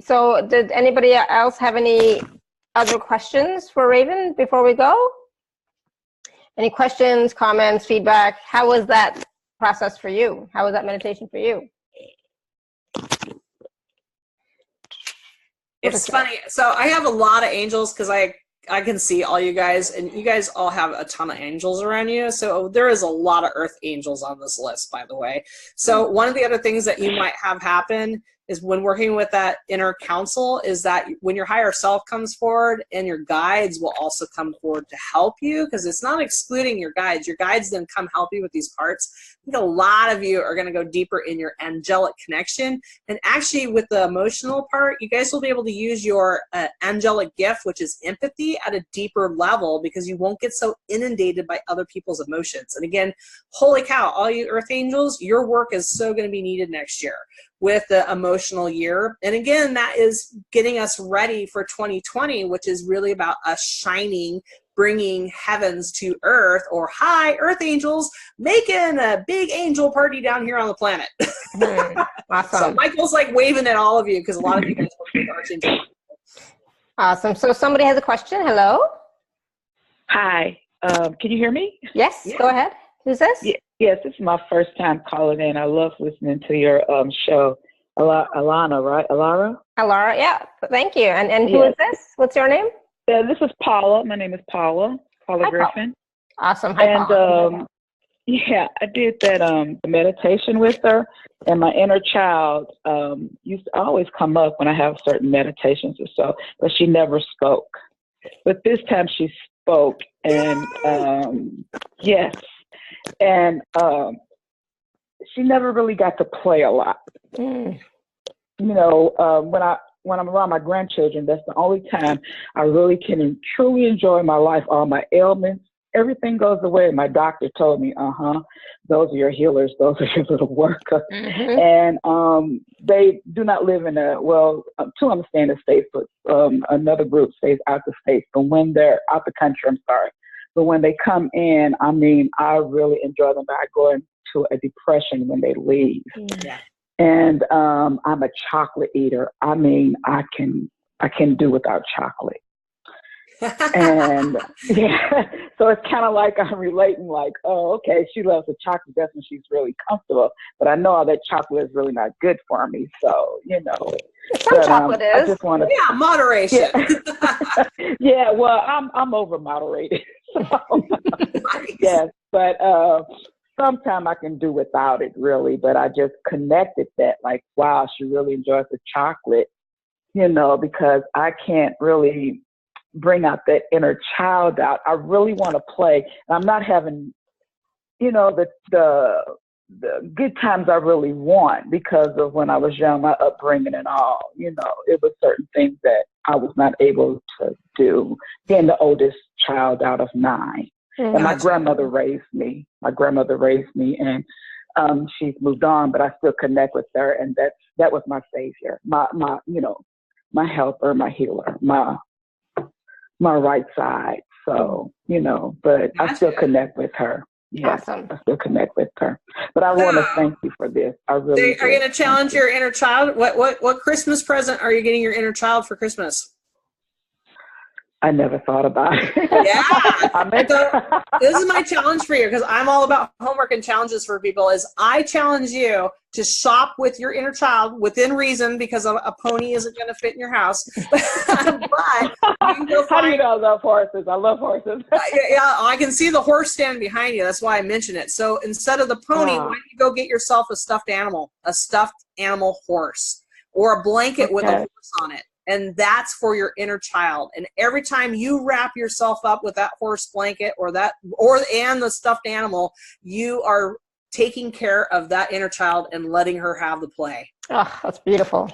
So did anybody else have any other questions for Raven before we go? Any questions, comments, feedback? How was that process for you? How was that meditation for you? It's funny. So I have a lot of angels because I can see all you guys, and you guys all have a ton of angels around you. So there is a lot of earth angels on this list, by the way. So one of the other things that you might have happen is when working with that inner counsel is that when your higher self comes forward, and your guides will also come forward to help you, because it's not excluding your guides. Your guides then come help you with these parts. I think a lot of you are going to go deeper in your angelic connection. And actually with the emotional part, you guys will be able to use your angelic gift, which is empathy, at a deeper level, because you won't get so inundated by other people's emotions. And again, holy cow, all you earth angels, your work is so going to be needed next year with the emotional year. And again, that is getting us ready for 2020, which is really about us shining, bringing heavens to earth, or hi, earth angels, making a big angel party down here on the planet. Awesome. So Michael's like waving at all of you, because a lot of you guys work with archangels. Awesome. So somebody has a question. Hello? Hi. Can you hear me? Yes, go ahead. Who's this? Yes, this is my first time calling in. I love listening to your show. Alana, right? Alara? Alara, yeah. Thank you. And who is this? What's your name? This is Paula. My name is Paula. Paula Griffin. Awesome. Hi, Paula. Yeah, I did that the meditation with her, and my inner child used to always come up when I have certain meditations or so, but she never spoke. But this time she spoke, and yes. And she never really got to play a lot. When I'm around my grandchildren, that's the only time I really can truly enjoy my life. All my ailments, everything goes away. My doctor told me, those are your healers. Those are your little workers. And they do not live in two of them stay in the States, but another group stays out the States. But when they're out the country, I'm sorry. But when they come in, I really enjoy them. I go into a depression when they leave. Yeah. And I'm a chocolate eater. I can do without chocolate. And yeah, so it's kind of like I'm relating, like, oh, okay, she loves the chocolate. That's when she's really comfortable. But I know all that chocolate is really not good for me. So, you know. Some chocolate I is. just want to. Yeah, moderation. Yeah. Yeah, well, I'm over moderated. So, Nice. yes, but sometimes I can do without it, really. But I just connected that, like, wow, she really enjoys the chocolate, you know, because I can't really bring out that inner child out. I really want to play. And I'm not having, you know, the good times I really want because of when I was young, my upbringing and all, you know, it was certain things that I was not able to do, being the oldest child out of 9. And my grandmother raised me. And she's moved on, but I still connect with her. And that was my savior, my, you know, my helper, my healer, my right side. So, you know, but I still connect with her. Yes, Awesome. I still connect with her. But I want to thank you for this. I really So are you going to challenge your inner child? What Christmas present are you getting your inner child for Christmas? I never thought about it. Yeah. So this is my challenge for you, because I'm all about homework and challenges for people, is I challenge you to shop with your inner child within reason, because a pony isn't going to fit in your house. But you can go find, how do you know I love horses? I love horses. yeah, I can see the horse standing behind you. That's why I mention it. So instead of the pony, why don't you go get yourself a stuffed animal horse, or a blanket with a horse on it. And that's for your inner child. And every time you wrap yourself up with that horse blanket and the stuffed animal, you are taking care of that inner child and letting her have the play. Oh, that's beautiful.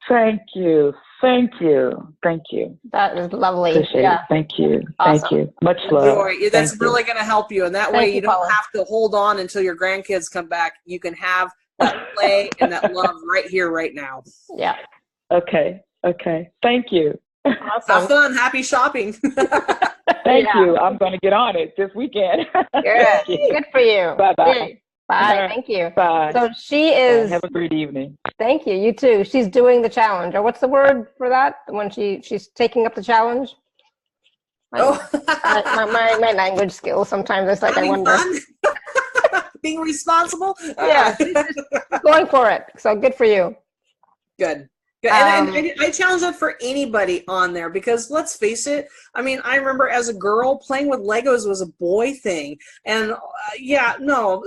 Thank you. Thank you. Thank you. That is lovely. Appreciate it. Thank you. Awesome. Thank you. Much love. That's really going to help you. And that way you don't Paula. have to hold on until your grandkids come back. You can have that play and that love right here, right now. Yeah. Okay. Thank you. Awesome. Have fun. Happy shopping. Thank you. I'm going to get on it this weekend. Good. Good for you. Bye-bye. Bye. Thank you. Bye. So she is. Have a great evening. Thank you. You too. She's doing the challenge. Or what's the word for that? When she's taking up the challenge? My language skills sometimes it's like I wonder. Being responsible. Yeah. Going for it. So good for you. Good. And I challenge that for anybody on there, because let's face it, I mean, I remember as a girl playing with Legos was a boy thing. And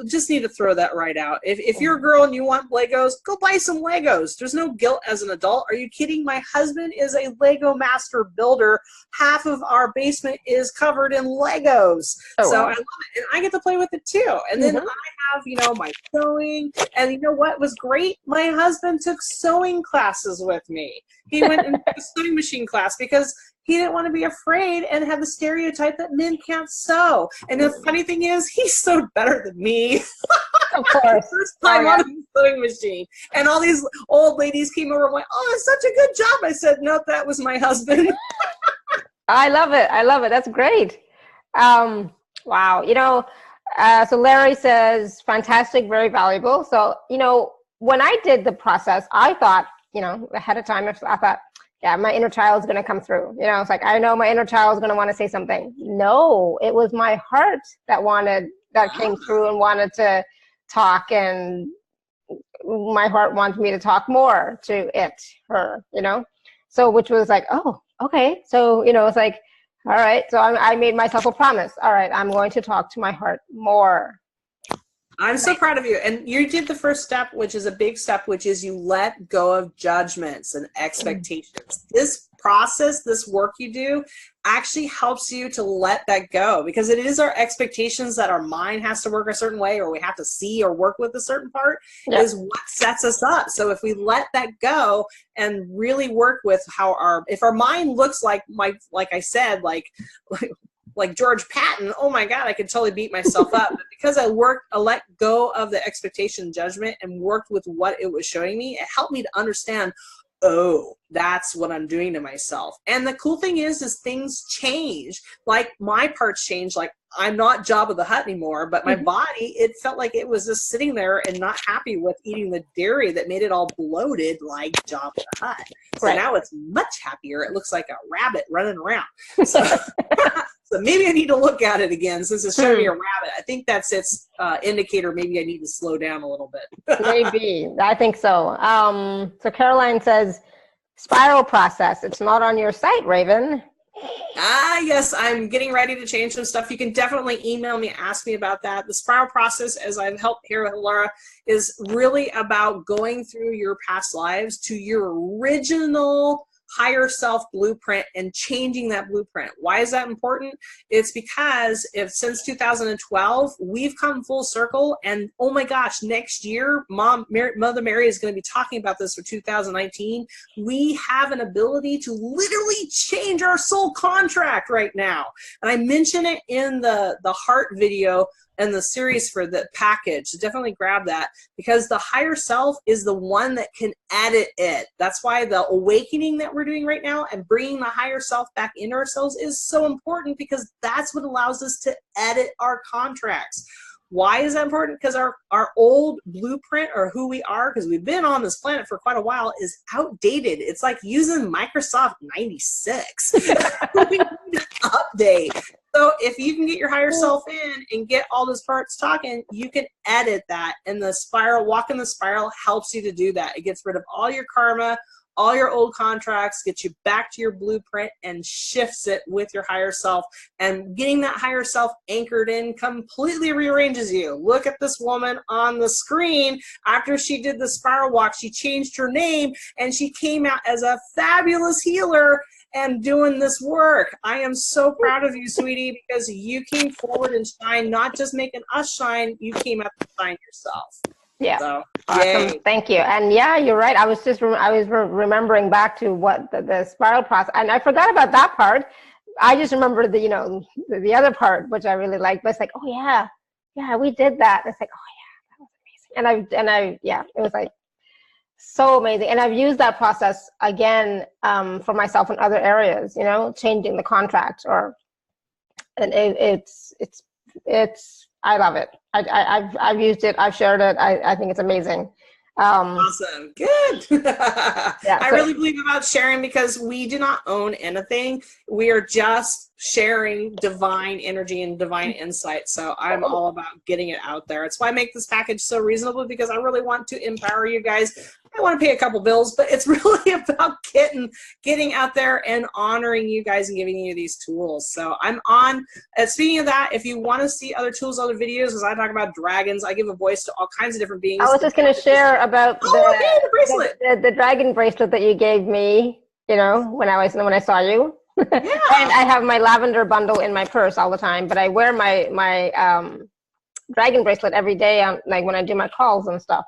just need to throw that right out. If you're a girl and you want Legos, go buy some Legos. There's no guilt as an adult. Are you kidding? My husband is a Lego master builder. Half of our basement is covered in Legos. So I love it. And I get to play with it too. And then I have, my sewing. And you know what was great? My husband took sewing classes with me. He went and took a sewing machine class because he didn't want to be afraid and have the stereotype that men can't sew. And the funny thing is, he sewed better than me. Of course. First time on the sewing machine. And all these old ladies came over and went, "Oh, it's such a good job." I said, "No, that was my husband." I love it. That's great. Wow. So Larry says, fantastic, very valuable. So, when I did the process, I thought, ahead of time, I thought, yeah, my inner child is going to come through. It's like, I know my inner child is going to want to say something. No, it was my heart that came through and wanted to talk. And my heart wanted me to talk more to her. So, which was like, oh, okay. So, it's like, all right. So I made myself a promise. All right, I'm going to talk to my heart more. I'm so proud of you. And you did the first step, which is a big step, which is you let go of judgments and expectations. This process, this work you do, actually helps you to let that go, because it is our expectations that our mind has to work a certain way, or we have to see or work with a certain part, is what sets us up. So if we let that go and really work with if our mind looks like I said, like George Patton, oh my God, I could totally beat myself up. But because I let go of the expectation judgment and worked with what it was showing me, it helped me to understand, oh, that's what I'm doing to myself. And the cool thing is things change. Like my parts change. Like I'm not Jabba the Hutt anymore, but my body, it felt like it was just sitting there and not happy with eating the dairy that made it all bloated like Jabba the Hutt. So now it's much happier. It looks like a rabbit running around. So, so maybe I need to look at it again since it's showing me a rabbit. I think that's its indicator. Maybe I need to slow down a little bit. Maybe. I think so. So Caroline says, spiral process. It's not on your site, Raven. Yes, I'm getting ready to change some stuff. You can definitely email me, ask me about that. The spiral process, as I've helped here with Laura, is really about going through your past lives to your original higher self blueprint and changing that blueprint. Why is that important? It's because since 2012, we've come full circle, and oh my gosh, next year, Mother Mary is going to be talking about this for 2019. We have an ability to literally change our soul contract right now. And I mention it in the heart video and the series for the package. So definitely grab that, because the higher self is the one that can edit it. That's why the awakening that we're doing right now and bringing the higher self back into ourselves is so important, because that's what allows us to edit our contracts. Why is that important? Because our old blueprint, or who we are, because we've been on this planet for quite a while, is outdated. It's like using Microsoft 96. We need to update. So if you can get your higher self in and get all those parts talking, you can edit that. And the spiral, walking the spiral, helps you to do that. It gets rid of all your karma, all your old contracts, gets you back to your blueprint and shifts it with your higher self. And getting that higher self anchored in completely rearranges you. Look at this woman on the screen. After she did the spiral walk, she changed her name and she came out as a fabulous healer and doing this work. I am so proud of you, sweetie, because you came forward and shine, not just making us shine, you came out to shine yourself. Yeah. So, awesome. yay. Thank you. And yeah, you're right. I was just remembering back to what the spiral process, and I forgot about that part. I just remembered the other part, which I really liked. But it's like, oh yeah, we did that. And it's like, oh yeah, that was amazing. And I it was like so amazing. And I've used that process again for myself in other areas. Changing the contract, and it's I love it. I've used it. I've shared it. I think it's amazing. Awesome. Good. I so, really believe about sharing, because we do not own anything. We are just sharing divine energy and divine insight. So I'm all about getting it out there. It's why I make this package so reasonable, because I really want to empower you guys. I want to pay a couple bills, but it's really about getting out there and honoring you guys and giving you these tools. So I'm on. Speaking of that, if you want to see other tools, other videos, as I talk about dragons, I give a voice to all kinds of different beings. I was just going to share about the bracelet, the dragon bracelet that you gave me. When I saw you. Yeah. And I have my lavender bundle in my purse all the time, but I wear my dragon bracelet every day, like when I do my calls and stuff.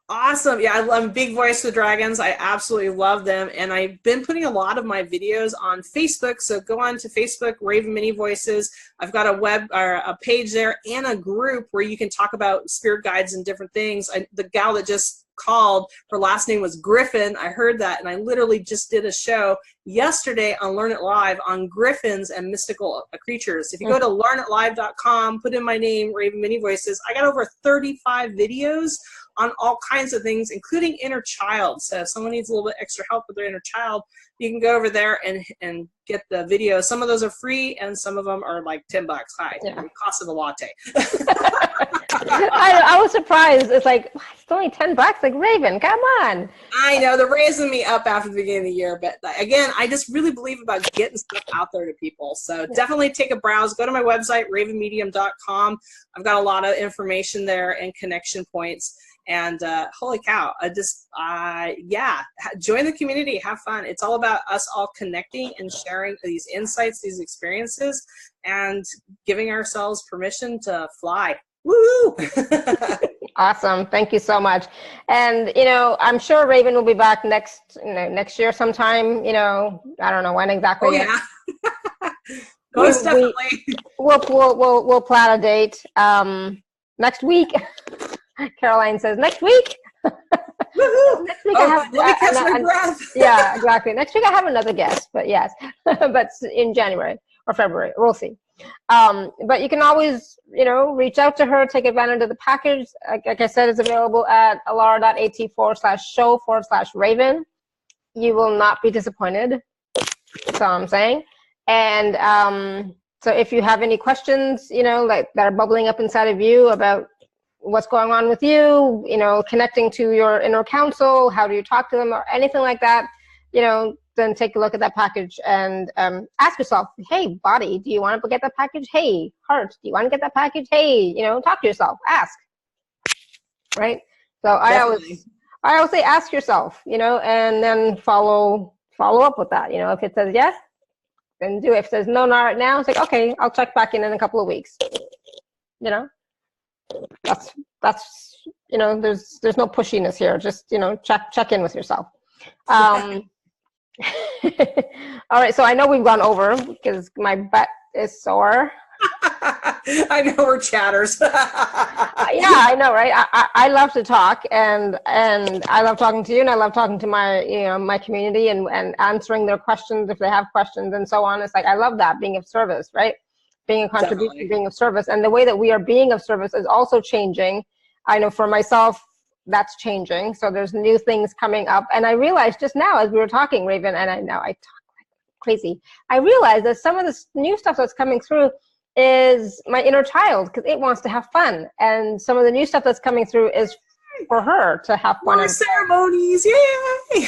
Awesome. Yeah, I'm a big voice of dragons. I absolutely love them. And I've been putting a lot of my videos on Facebook. So go on to Facebook, Raven Manyvoices. I've got a page there and a group where you can talk about spirit guides and different things. The gal that just called, her last name was Griffin. I heard that, and I literally just did a show yesterday on Learn It Live on griffins and mystical creatures. If you go to learnitlive.com, put in my name, Raven Manyvoices, I got over 35 videos on all kinds of things, including inner child. So if someone needs a little bit extra help with their inner child, you can go over there and get the video. Some of those are free, and some of them are like $10. Hi, the cost of a latte. I was surprised. It's like, it's only $10. Like, Raven, come on. I know, they're raising me up after the beginning of the year, but again, I just really believe about getting stuff out there to people. So definitely take a browse. Go to my website, ravenmedium.com. I've got a lot of information there and connection points. And holy cow, join the community, have fun. It's all about us all connecting and sharing these insights, these experiences, and giving ourselves permission to fly. Woo! Awesome. Thank you so much. And, I'm sure Raven will be back next year sometime, I don't know when exactly. Oh, yeah. Most definitely. We'll plan a date next week. Caroline says, next week. Woohoo! Next week let me catch my breath. Yeah, exactly. Next week I have another guest, but yes. But in January or February. We'll see. But you can always, reach out to her, take advantage of the package. Like I said, it's available at alara.at/show/Raven. You will not be disappointed. That's all I'm saying. And so if you have any questions, like that are bubbling up inside of you about what's going on with you, connecting to your inner counsel, how do you talk to them, or anything like that, then take a look at that package and ask yourself, hey, body, do you want to get that package? Hey, heart, do you want to get that package? Hey, talk to yourself, ask, right? So Definitely. I always say ask yourself, and then follow up with that. If it says yes, then do it. If it says no, not right now, it's like, okay, I'll check back in a couple of weeks. That's there's no pushiness here. Just check in with yourself. All right, so I know we've gone over because my butt is sore. I know we're chatters. Yeah, I know, right? I love to talk, and I love talking to you, and I love talking to my my community and answering their questions if they have questions and so on. It's like I love that, being of service, right? Being a contribution, Definitely. being of service, and the way that we are being of service is also changing. I know for myself that's changing. So there's new things coming up, and I realized just now as we were talking, Raven, and I know I talk like crazy. I realized that some of the new stuff that's coming through is my inner child, because it wants to have fun, and some of the new stuff that's coming through is for her to have fun. More ceremonies, yay!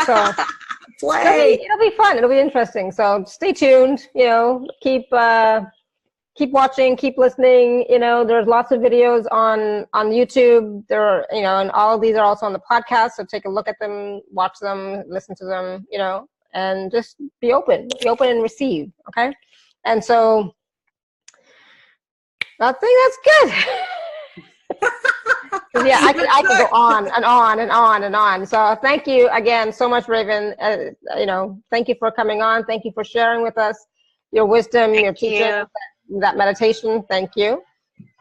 So play. It'll be fun. It'll be interesting. So stay tuned. Keep watching, keep listening. There's lots of videos on YouTube. There are, and all of these are also on the podcast. So take a look at them, watch them, listen to them. And just be open and receive. Okay, and so. I think that's good. Yeah, I could go on and on and on and on. So thank you again so much, Raven. Thank you for coming on. Thank you for sharing with us your wisdom, your teaching, that meditation. Thank you.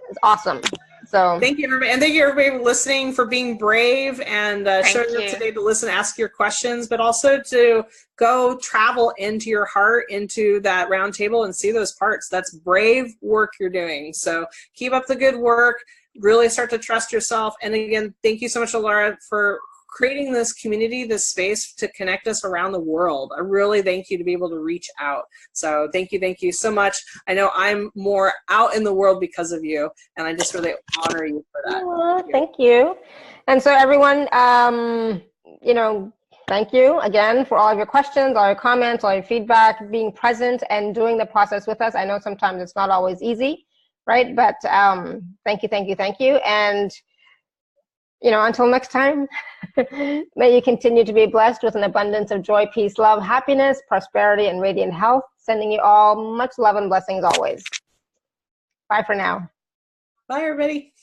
It's awesome. So thank you, everybody, and thank you everybody for listening, for being brave and showing up today to listen, ask your questions, but also to go travel into your heart, into that round table, and see those parts. That's brave work you're doing. So keep up the good work. Really start to trust yourself. And again, thank you so much, Laura, for creating this community, this space to connect us around the world. I really thank you to be able to reach out. So thank you so much. I know I'm more out in the world because of you, and I just really honor you for that. Thank you. And so everyone, thank you again for all of your questions, all your comments, all your feedback, being present and doing the process with us. I know sometimes it's not always easy, right? But thank you. And until next time, may you continue to be blessed with an abundance of joy, peace, love, happiness, prosperity, and radiant health. Sending you all much love and blessings always. Bye for now. Bye, everybody.